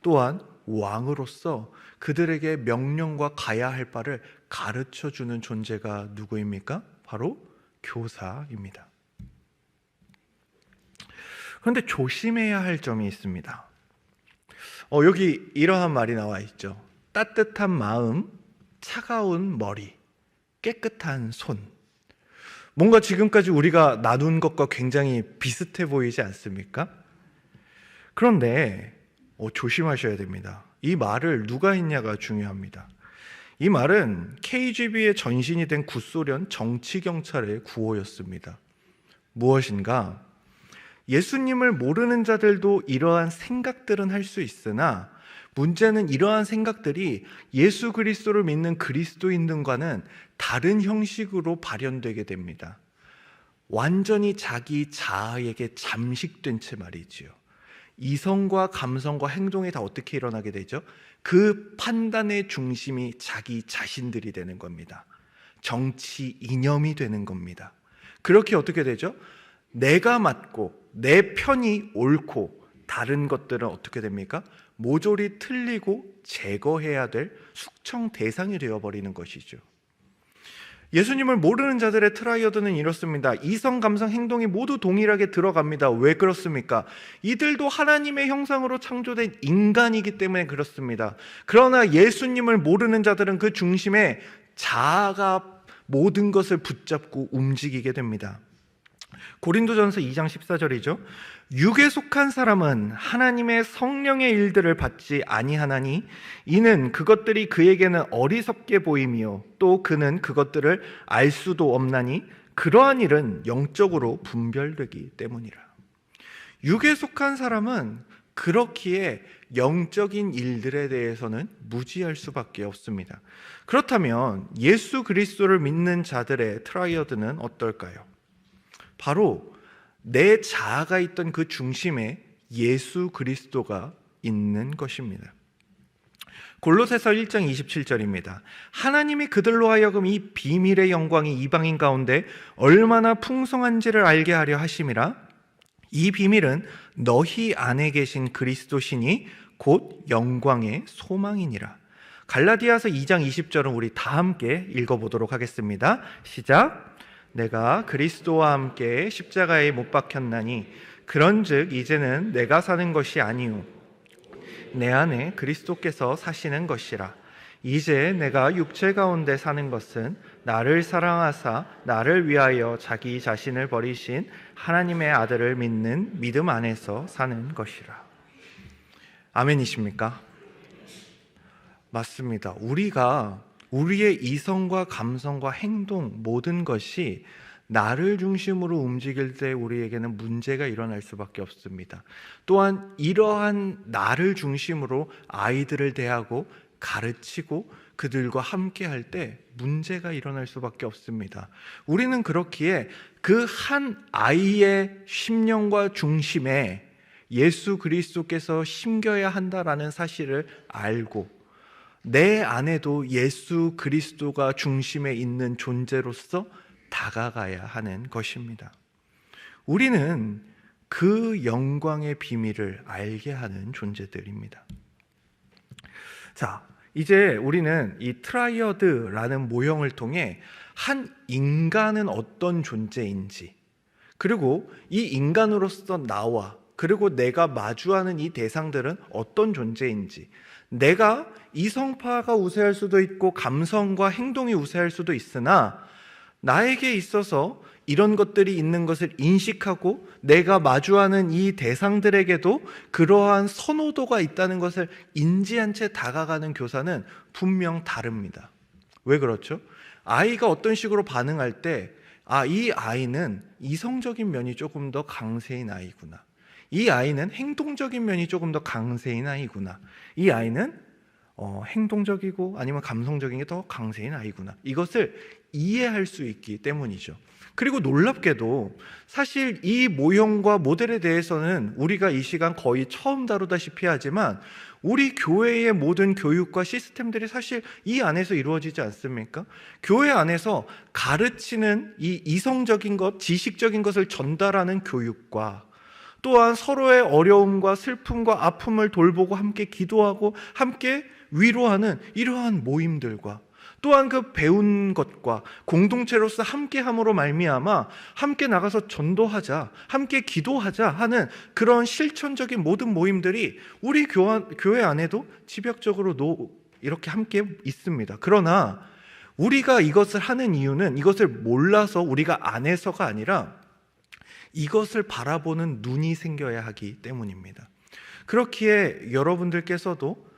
또한 왕으로서 그들에게 명령과 가야 할 바를 가르쳐주는 존재가 누구입니까? 바로 교사입니다. 그런데 조심해야 할 점이 있습니다. 여기 이러한 말이 나와 있죠. 따뜻한 마음, 차가운 머리, 깨끗한 손. 뭔가 지금까지 우리가 나눈 것과 굉장히 비슷해 보이지 않습니까? 그런데 조심하셔야 됩니다. 이 말을 누가 했냐가 중요합니다. 이 말은 KGB의 전신이 된 구소련 정치경찰의 구호였습니다. 무엇인가? 예수님을 모르는 자들도 이러한 생각들은 할 수 있으나 문제는 이러한 생각들이 예수 그리스도를 믿는 그리스도인들과는 다른 형식으로 발현되게 됩니다. 완전히 자기 자아에게 잠식된 채 말이지요. 이성과 감성과 행동이 다 어떻게 일어나게 되죠? 그 판단의 중심이 자기 자신들이 되는 겁니다. 정치 이념이 되는 겁니다. 그렇게 어떻게 되죠? 내가 맞고 내 편이 옳고 다른 것들은 어떻게 됩니까? 모조리 틀리고 제거해야 될 숙청 대상이 되어버리는 것이죠. 예수님을 모르는 자들의 트라이어드는 이렇습니다. 이성, 감성, 행동이 모두 동일하게 들어갑니다. 왜 그렇습니까? 이들도 하나님의 형상으로 창조된 인간이기 때문에 그렇습니다. 그러나 예수님을 모르는 자들은 그 중심에 자아가 모든 것을 붙잡고 움직이게 됩니다. 고린도전서 2장 14절이죠. 육에 속한 사람은 하나님의 성령의 일들을 받지 아니하나니 이는 그것들이 그에게는 어리석게 보이며 또 그는 그것들을 알 수도 없나니 그러한 일은 영적으로 분별되기 때문이라. 육에 속한 사람은 그렇기에 영적인 일들에 대해서는 무지할 수밖에 없습니다. 그렇다면 예수 그리스도를 믿는 자들의 트라이어드는 어떨까요? 바로 내 자아가 있던 그 중심에 예수 그리스도가 있는 것입니다. 골로새서 1장 27절입니다. 하나님이 그들로 하여금 이 비밀의 영광이 이방인 가운데 얼마나 풍성한지를 알게 하려 하심이라. 이 비밀은 너희 안에 계신 그리스도시니 곧 영광의 소망이니라. 갈라디아서 2장 20절은 우리 다 함께 읽어보도록 하겠습니다. 시작. 내가 그리스도와 함께 십자가에 못 박혔나니 그런즉 이제는 내가 사는 것이 아니요 내 안에 그리스도께서 사시는 것이라. 이제 내가 육체 가운데 사는 것은 나를 사랑하사 나를 위하여 자기 자신을 버리신 하나님의 아들을 믿는 믿음 안에서 사는 것이라. 아멘이십니까? 맞습니다. 우리의 이성과 감성과 행동 모든 것이 나를 중심으로 움직일 때 우리에게는 문제가 일어날 수밖에 없습니다. 또한 이러한 나를 중심으로 아이들을 대하고 가르치고 그들과 함께 할 때 문제가 일어날 수밖에 없습니다. 우리는 그렇기에 그 한 아이의 심령과 중심에 예수 그리스도께서 심겨야 한다라는 사실을 알고 내 안에도 예수 그리스도가 중심에 있는 존재로서 다가가야 하는 것입니다. 우리는 그 영광의 비밀을 알게 하는 존재들입니다. 자, 이제 우리는 이 트라이어드라는 모형을 통해 한 인간은 어떤 존재인지, 그리고 이 인간으로서 나와 그리고 내가 마주하는 이 대상들은 어떤 존재인지, 내가 이성파가 우세할 수도 있고 감성과 행동이 우세할 수도 있으나 나에게 있어서 이런 것들이 있는 것을 인식하고 내가 마주하는 이 대상들에게도 그러한 선호도가 있다는 것을 인지한 채 다가가는 교사는 분명 다릅니다. 왜 그렇죠? 아이가 어떤 식으로 반응할 때 이 아이는 이성적인 면이 조금 더 강세인 아이구나, 이 아이는 행동적인 면이 조금 더 강세인 아이구나, 이 아이는 행동적이고 아니면 감성적인 게 더 강세인 아이구나, 이것을 이해할 수 있기 때문이죠. 그리고 놀랍게도 사실 이 모형과 모델에 대해서는 우리가 이 시간 거의 처음 다루다시피 하지만 우리 교회의 모든 교육과 시스템들이 사실 이 안에서 이루어지지 않습니까? 교회 안에서 가르치는 이 이성적인 것, 지식적인 것을 전달하는 교육과 또한 서로의 어려움과 슬픔과 아픔을 돌보고 함께 기도하고 함께 위로하는 이러한 모임들과 또한 그 배운 것과 공동체로서 함께함으로 말미암아 함께 나가서 전도하자, 함께 기도하자 하는 그런 실천적인 모든 모임들이 우리 교회 안에도 집약적으로 이렇게 함께 있습니다. 그러나 우리가 이것을 하는 이유는 이것을 몰라서 우리가 안 해서가 아니라 이것을 바라보는 눈이 생겨야 하기 때문입니다. 그렇기에 여러분들께서도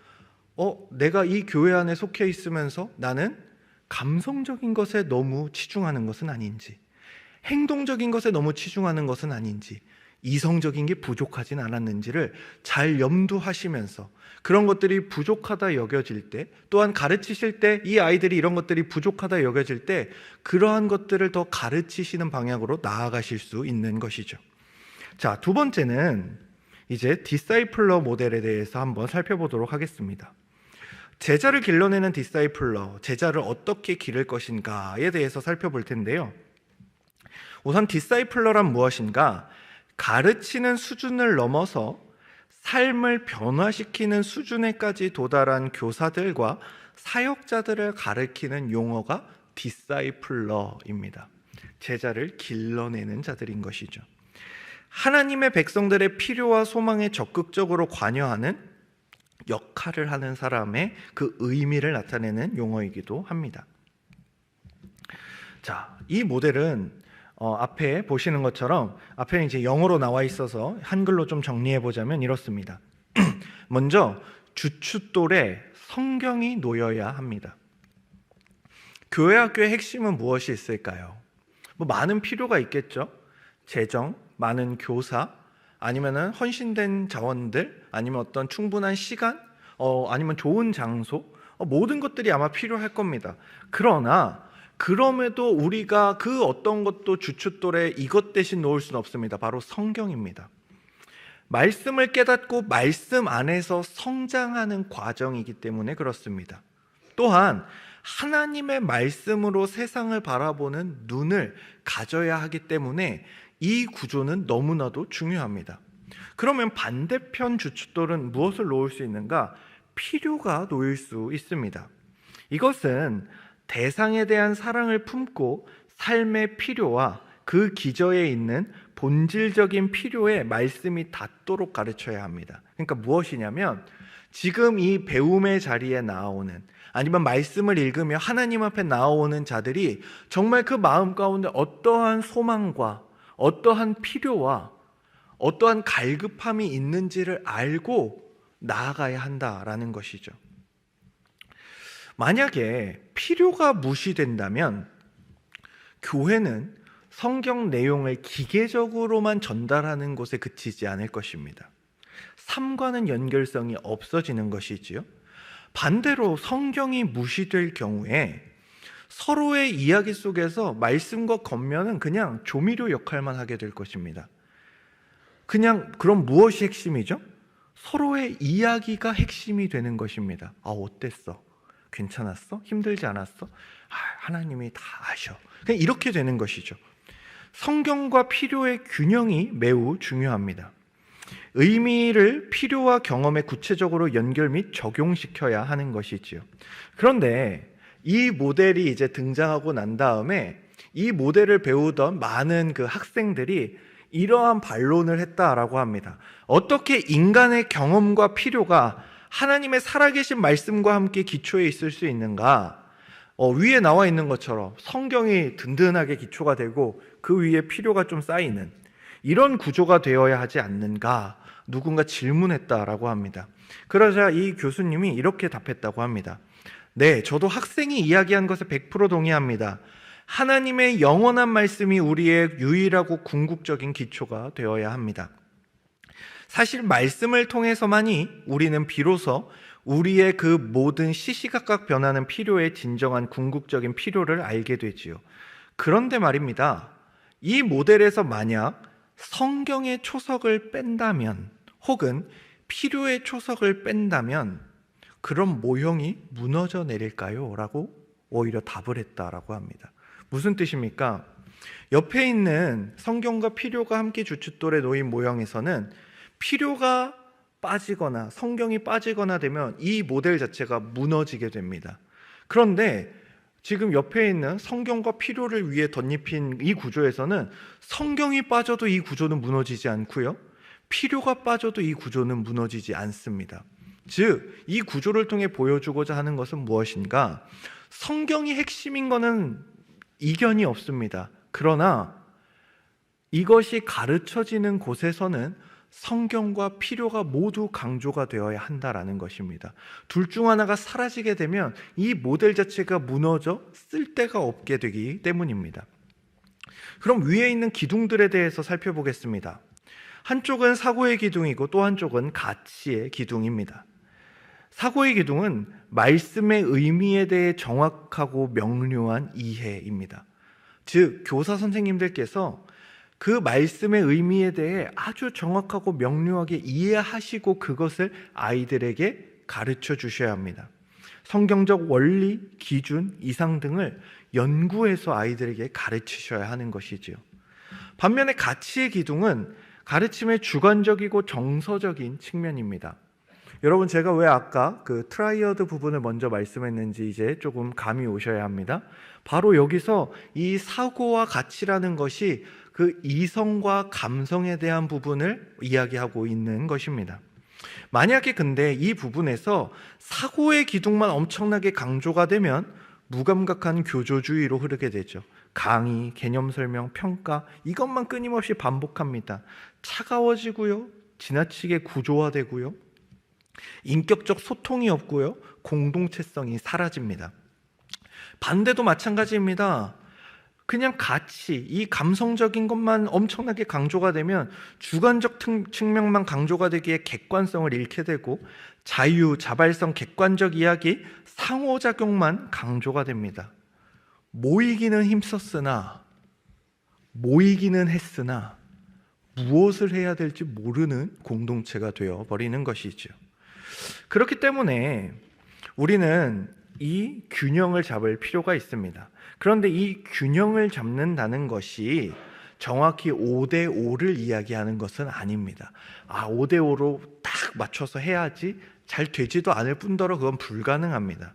내가 이 교회 안에 속해 있으면서 나는 감성적인 것에 너무 치중하는 것은 아닌지, 행동적인 것에 너무 치중하는 것은 아닌지, 이성적인 게 부족하진 않았는지를 잘 염두하시면서 그런 것들이 부족하다 여겨질 때, 또한 가르치실 때 이 아이들이 이런 것들이 부족하다 여겨질 때 그러한 것들을 더 가르치시는 방향으로 나아가실 수 있는 것이죠. 자, 두 번째는 이제 디사이플러 모델에 대해서 한번 살펴보도록 하겠습니다. 제자를 길러내는 디사이플러, 제자를 어떻게 기를 것인가에 대해서 살펴볼 텐데요. 우선 디사이플러란 무엇인가? 가르치는 수준을 넘어서 삶을 변화시키는 수준에까지 도달한 교사들과 사역자들을 가르치는 용어가 디사이플러입니다. 제자를 길러내는 자들인 것이죠. 하나님의 백성들의 필요와 소망에 적극적으로 관여하는 역할을 하는 사람의 그 의미를 나타내는 용어이기도 합니다. 자, 이 모델은 앞에 보시는 것처럼 앞에는 이제 영어로 나와 있어서 한글로 좀 정리해 보자면 이렇습니다. 먼저 주춧돌에 성경이 놓여야 합니다. 교회 학교의 핵심은 무엇이 있을까요? 뭐 많은 필요가 있겠죠. 재정, 많은 교사, 아니면은 헌신된 자원들, 아니면 어떤 충분한 시간, 아니면 좋은 장소, 모든 것들이 아마 필요할 겁니다. 그러나 그럼에도 우리가 그 어떤 것도 주춧돌에 이것 대신 놓을 수는 없습니다. 바로 성경입니다. 말씀을 깨닫고 말씀 안에서 성장하는 과정이기 때문에 그렇습니다. 또한 하나님의 말씀으로 세상을 바라보는 눈을 가져야 하기 때문에 이 구조는 너무나도 중요합니다. 그러면 반대편 주춧돌은 무엇을 놓을 수 있는가? 필요가 놓일 수 있습니다. 이것은 대상에 대한 사랑을 품고 삶의 필요와 그 기저에 있는 본질적인 필요에 말씀이 닿도록 가르쳐야 합니다. 그러니까 무엇이냐면 지금 이 배움의 자리에 나오는, 아니면 말씀을 읽으며 하나님 앞에 나오는 자들이 정말 그 마음 가운데 어떠한 소망과 어떠한 필요와 어떠한 갈급함이 있는지를 알고 나아가야 한다라는 것이죠. 만약에 필요가 무시된다면 교회는 성경 내용을 기계적으로만 전달하는 것에 그치지 않을 것입니다. 삶과는 연결성이 없어지는 것이지요. 반대로 성경이 무시될 경우에 서로의 이야기 속에서 말씀과 겉면은 그냥 조미료 역할만 하게 될 것입니다. 그럼 무엇이 핵심이죠? 서로의 이야기가 핵심이 되는 것입니다. 어땠어? 괜찮았어? 힘들지 않았어? 하나님이 다 아셔. 그냥 이렇게 되는 것이죠. 성경과 필요의 균형이 매우 중요합니다. 의미를 필요와 경험에 구체적으로 연결 및 적용시켜야 하는 것이지요. 그런데 이 모델이 이제 등장하고 난 다음에 이 모델을 배우던 많은 그 학생들이 이러한 반론을 했다라고 합니다. 어떻게 인간의 경험과 필요가 하나님의 살아계신 말씀과 함께 기초에 있을 수 있는가? 위에 나와 있는 것처럼 성경이 든든하게 기초가 되고 그 위에 필요가 좀 쌓이는 이런 구조가 되어야 하지 않는가? 누군가 질문했다라고 합니다. 그러자 이 교수님이 이렇게 답했다고 합니다. 네, 저도 학생이 이야기한 것에 100% 동의합니다. 하나님의 영원한 말씀이 우리의 유일하고 궁극적인 기초가 되어야 합니다. 사실 말씀을 통해서만이 우리는 비로소 우리의 그 모든 시시각각 변하는 필요의 진정한 궁극적인 필요를 알게 되지요. 그런데 말입니다. 이 모델에서 만약 성경의 초석을 뺀다면, 혹은 필요의 초석을 뺀다면 그럼 모형이 무너져 내릴까요? 라고 오히려 답을 했다라고 합니다. 무슨 뜻입니까? 옆에 있는 성경과 필요가 함께 주춧돌에 놓인 모형에서는 필요가 빠지거나 성경이 빠지거나 되면 이 모델 자체가 무너지게 됩니다. 그런데 지금 옆에 있는 성경과 필요를 위해 덧입힌 이 구조에서는 성경이 빠져도 이 구조는 무너지지 않고요, 필요가 빠져도 이 구조는 무너지지 않습니다. 즉, 이 구조를 통해 보여주고자 하는 것은 무엇인가? 성경이 핵심인 것은 이견이 없습니다. 그러나 이것이 가르쳐지는 곳에서는 성경과 필요가 모두 강조가 되어야 한다라는 것입니다. 둘 중 하나가 사라지게 되면 이 모델 자체가 무너져 쓸데가 없게 되기 때문입니다. 그럼 위에 있는 기둥들에 대해서 살펴보겠습니다. 한쪽은 사고의 기둥이고 또 한쪽은 가치의 기둥입니다. 사고의 기둥은 말씀의 의미에 대해 정확하고 명료한 이해입니다. 즉, 교사 선생님들께서 그 말씀의 의미에 대해 아주 정확하고 명료하게 이해하시고 그것을 아이들에게 가르쳐 주셔야 합니다. 성경적 원리, 기준, 이상 등을 연구해서 아이들에게 가르치셔야 하는 것이지요. 반면에 가치의 기둥은 가르침의 주관적이고 정서적인 측면입니다. 여러분, 제가 왜 아까 그 트라이어드 부분을 먼저 말씀했는지 이제 조금 감이 오셔야 합니다. 바로 여기서 이 사고와 가치라는 것이 그 이성과 감성에 대한 부분을 이야기하고 있는 것입니다. 만약에 근데 이 부분에서 사고의 기둥만 엄청나게 강조가 되면 무감각한 교조주의로 흐르게 되죠. 강의, 개념 설명, 평가, 이것만 끊임없이 반복합니다. 차가워지고요, 지나치게 구조화되고요, 인격적 소통이 없고요, 공동체성이 사라집니다. 반대도 마찬가지입니다. 그냥 가치, 이 감성적인 것만 엄청나게 강조가 되면 주관적 측면만 강조가 되기에 객관성을 잃게 되고, 자유, 자발성, 객관적 이야기, 상호작용만 강조가 됩니다. 모이기는 힘썼으나, 모이기는 했으나 무엇을 해야 될지 모르는 공동체가 되어버리는 것이죠. 그렇기 때문에 우리는 이 균형을 잡을 필요가 있습니다. 그런데 이 균형을 잡는다는 것이 정확히 5대5를 이야기하는 것은 아닙니다. 5대5로 딱 맞춰서 해야지 잘 되지도 않을 뿐더러 그건 불가능합니다.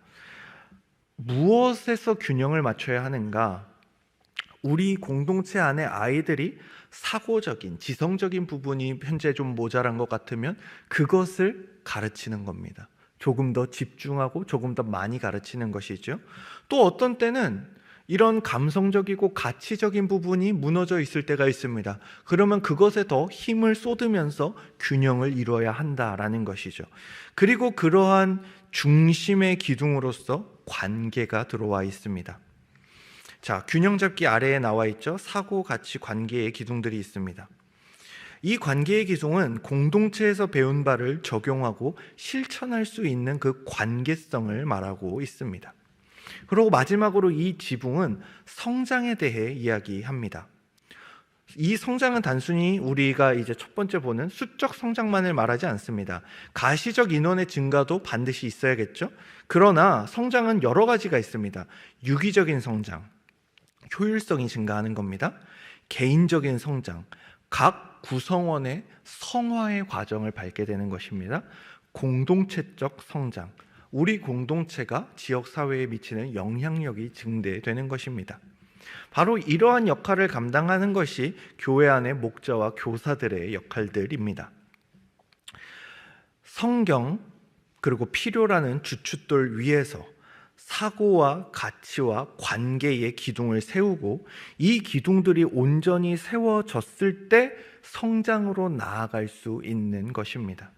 무엇에서 균형을 맞춰야 하는가? 우리 공동체 안에 아이들이 사고적인, 지성적인 부분이 현재 좀 모자란 것 같으면 그것을 가르치는 겁니다. 조금 더 집중하고 조금 더 많이 가르치는 것이죠. 또 어떤 때는 이런 감성적이고 가치적인 부분이 무너져 있을 때가 있습니다. 그러면 그것에 더 힘을 쏟으면서 균형을 이루어야 한다라는 것이죠. 그리고 그러한 중심의 기둥으로서 관계가 들어와 있습니다. 자, 균형 잡기 아래에 나와 있죠. 사고, 가치, 관계의 기둥들이 있습니다. 이 관계의 기둥은 공동체에서 배운 바를 적용하고 실천할 수 있는 그 관계성을 말하고 있습니다. 그리고 마지막으로 이 지붕은 성장에 대해 이야기합니다. 이 성장은 단순히 우리가 이제 첫 번째 보는 수적 성장만을 말하지 않습니다. 가시적 인원의 증가도 반드시 있어야겠죠. 그러나 성장은 여러 가지가 있습니다. 유기적인 성장, 효율성이 증가하는 겁니다. 개인적인 성장, 각 구성원의 성화의 과정을 밟게 되는 것입니다. 공동체적 성장, 우리 공동체가 지역사회에 미치는 영향력이 증대되는 것입니다. 바로 이러한 역할을 감당하는 것이 교회 안의 목자와 교사들의 역할들입니다. 성경 그리고 필요라는 주춧돌 위에서 사고와 가치와 관계의 기둥을 세우고 이 기둥들이 온전히 세워졌을 때 성장으로 나아갈 수 있는 것입니다.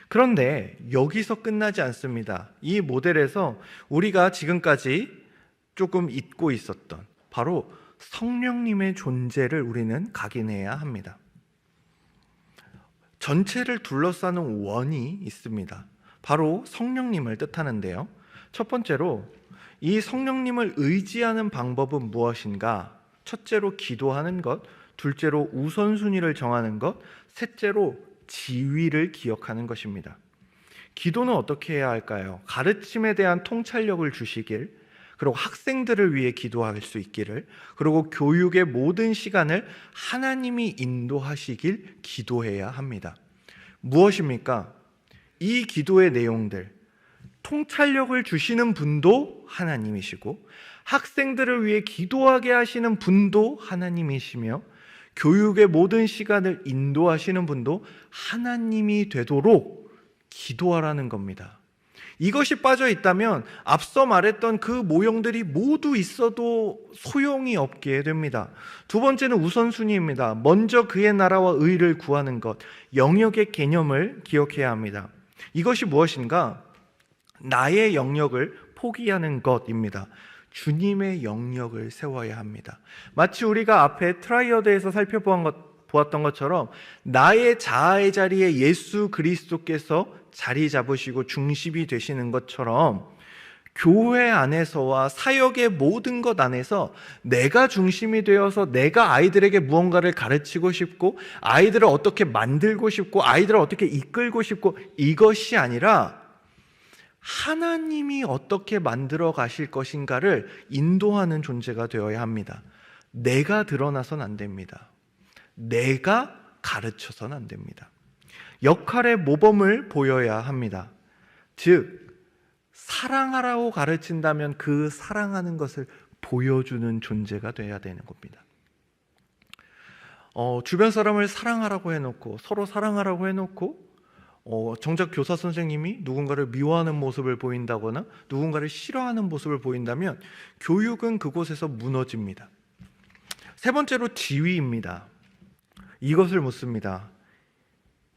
그런데 여기서 끝나지 않습니다. 이 모델에서 우리가 지금까지 조금 잊고 있었던 바로 성령님의 존재를 우리는 각인해야 합니다. 전체를 둘러싸는 원이 있습니다. 바로 성령님을 뜻하는데요. 첫 번째로 이 성령님을 의지하는 방법은 무엇인가? 첫째로 기도하는 것, 둘째로 우선순위를 정하는 것, 셋째로 지위를 기억하는 것입니다. 기도는 어떻게 해야 할까요? 가르침에 대한 통찰력을 주시길, 그리고 학생들을 위해 기도할 수 있기를, 그리고 교육의 모든 시간을 하나님이 인도하시길 기도해야 합니다. 무엇입니까? 이 기도의 내용들, 통찰력을 주시는 분도 하나님이시고 학생들을 위해 기도하게 하시는 분도 하나님이시며 교육의 모든 시간을 인도하시는 분도 하나님이 되도록 기도하라는 겁니다. 이것이 빠져 있다면 앞서 말했던 그 모형들이 모두 있어도 소용이 없게 됩니다. 두 번째는 우선순위입니다. 먼저 그의 나라와 의를 구하는 것, 영역의 개념을 기억해야 합니다. 이것이 무엇인가? 나의 영역을 포기하는 것입니다. 주님의 영역을 세워야 합니다. 마치 우리가 앞에 트라이어드에서 살펴보았던 것처럼 나의 자아의 자리에 예수 그리스도께서 자리 잡으시고 중심이 되시는 것처럼 교회 안에서와 사역의 모든 것 안에서 내가 중심이 되어서 내가 아이들에게 무언가를 가르치고 싶고 아이들을 어떻게 만들고 싶고 아이들을 어떻게 이끌고 싶고 이것이 아니라 하나님이 어떻게 만들어 가실 것인가를 인도하는 존재가 되어야 합니다. 내가 드러나선 안 됩니다. 내가 가르쳐선 안 됩니다. 역할의 모범을 보여야 합니다. 즉, 사랑하라고 가르친다면 그 사랑하는 것을 보여주는 존재가 돼야 되는 겁니다. 주변 사람을 사랑하라고 해놓고, 서로 사랑하라고 해놓고, 정작 교사 선생님이 누군가를 미워하는 모습을 보인다거나 누군가를 싫어하는 모습을 보인다면 교육은 그곳에서 무너집니다. 세 번째로 지위입니다. 이것을 묻습니다.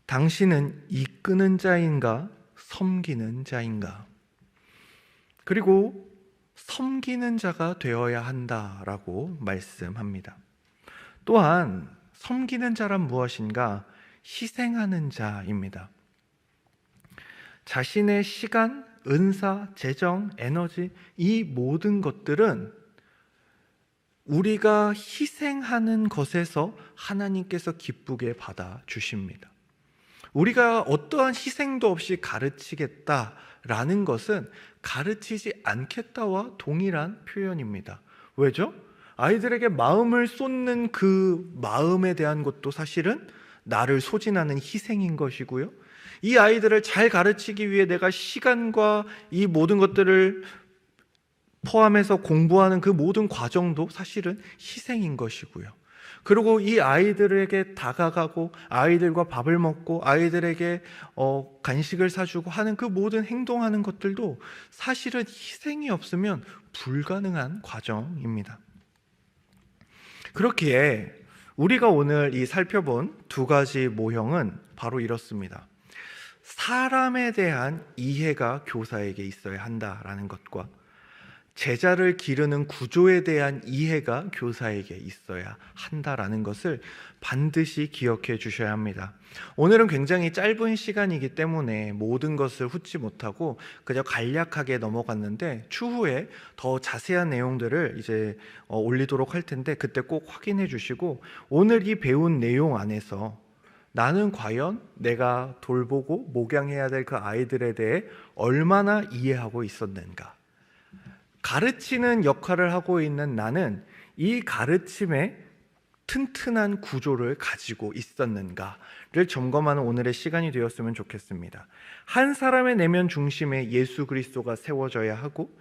당신은 이끄는 자인가 섬기는 자인가? 그리고 섬기는 자가 되어야 한다라고 말씀합니다. 또한 섬기는 자란 무엇인가? 희생하는 자입니다. 자신의 시간, 은사, 재정, 에너지, 이 모든 것들은 우리가 희생하는 것에서 하나님께서 기쁘게 받아 주십니다. 우리가 어떠한 희생도 없이 가르치겠다라는 것은 가르치지 않겠다와 동일한 표현입니다. 왜죠? 아이들에게 마음을 쏟는 그 마음에 대한 것도 사실은 나를 소진하는 희생인 것이고요. 이 아이들을 잘 가르치기 위해 내가 시간과 이 모든 것들을 포함해서 공부하는 그 모든 과정도 사실은 희생인 것이고요. 그리고 이 아이들에게 다가가고 아이들과 밥을 먹고 아이들에게 간식을 사주고 하는 그 모든 행동하는 것들도 사실은 희생이 없으면 불가능한 과정입니다. 그렇기에 우리가 오늘 이 살펴본 두 가지 모형은 바로 이렇습니다. 사람에 대한 이해가 교사에게 있어야 한다라는 것과 제자를 기르는 구조에 대한 이해가 교사에게 있어야 한다라는 것을 반드시 기억해 주셔야 합니다. 오늘은 굉장히 짧은 시간이기 때문에 모든 것을 훑지 못하고 그저 간략하게 넘어갔는데 추후에 더 자세한 내용들을 이제 올리도록 할 텐데 그때 꼭 확인해 주시고 오늘 이 배운 내용 안에서 나는 과연 내가 돌보고 목양해야 될 그 아이들에 대해 얼마나 이해하고 있었는가? 가르치는 역할을 하고 있는 나는 이 가르침에 튼튼한 구조를 가지고 있었는가를 점검하는 오늘의 시간이 되었으면 좋겠습니다. 한 사람의 내면 중심에 예수 그리스도가 세워져야 하고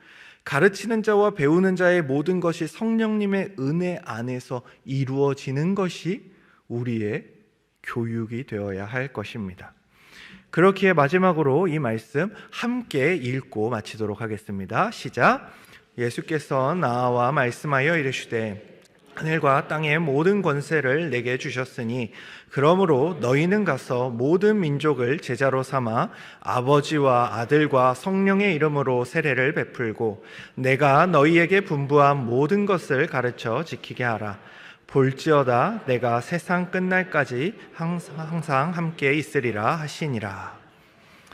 가르치는 자와 배우는 자의 모든 것이 성령님의 은혜 안에서 이루어지는 것이 우리의 교육이 되어야 할 것입니다. 그렇기에 마지막으로 이 말씀 함께 읽고 마치도록 하겠습니다. 시작. 예수께서 나와 말씀하여 이르시되 하늘과 땅의 모든 권세를 내게 주셨으니 그러므로 너희는 가서 모든 민족을 제자로 삼아 아버지와 아들과 성령의 이름으로 세례를 베풀고 내가 너희에게 분부한 모든 것을 가르쳐 지키게 하라. 볼지어다 내가 세상 끝날까지 항상 함께 있으리라 하시니라.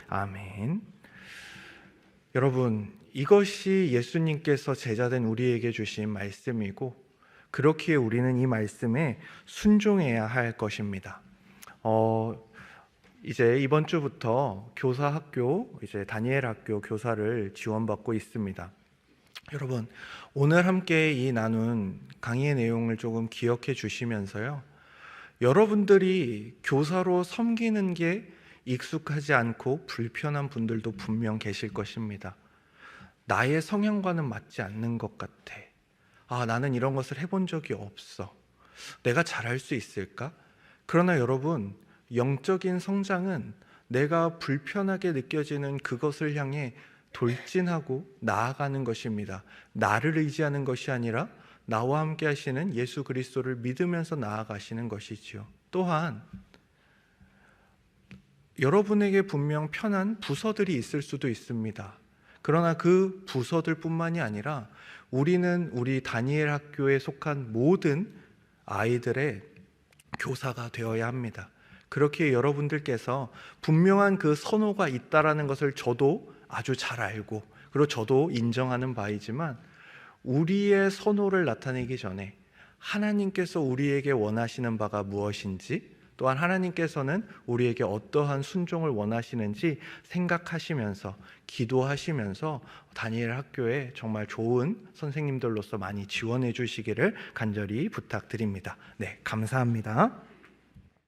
아멘. 여러분, 이것이 예수님께서 제자된 우리에게 주신 말씀이고 그렇기에 우리는 이 말씀에 순종해야 할 것입니다. 이제 이번 주부터 교사 학교, 이제 다니엘 학교 교사를 지원받고 있습니다. 여러분, 오늘 함께 이 나눈 강의의 내용을 조금 기억해 주시면서요. 여러분들이 교사로 섬기는 게 익숙하지 않고 불편한 분들도 분명 계실 것입니다. 나의 성향과는 맞지 않는 것 같아. 나는 이런 것을 해본 적이 없어. 내가 잘할 수 있을까? 그러나 여러분, 영적인 성장은 내가 불편하게 느껴지는 그것을 향해 돌진하고 나아가는 것입니다. 나를 의지하는 것이 아니라 나와 함께 하시는 예수 그리스도를 믿으면서 나아가시는 것이지요. 또한 여러분에게 분명 편한 부서들이 있을 수도 있습니다. 그러나 그 부서들 뿐만이 아니라 우리는 우리 다니엘 학교에 속한 모든 아이들의 교사가 되어야 합니다. 그렇게 여러분들께서 분명한 그 선호가 있다라는 것을 저도 아주 잘 알고 그리고 저도 인정하는 바이지만 우리의 선호를 나타내기 전에 하나님께서 우리에게 원하시는 바가 무엇인지 또한 하나님께서는 우리에게 어떠한 순종을 원하시는지 생각하시면서 기도하시면서 다니엘 학교에 정말 좋은 선생님들로서 많이 지원해 주시기를 간절히 부탁드립니다. 네, 감사합니다.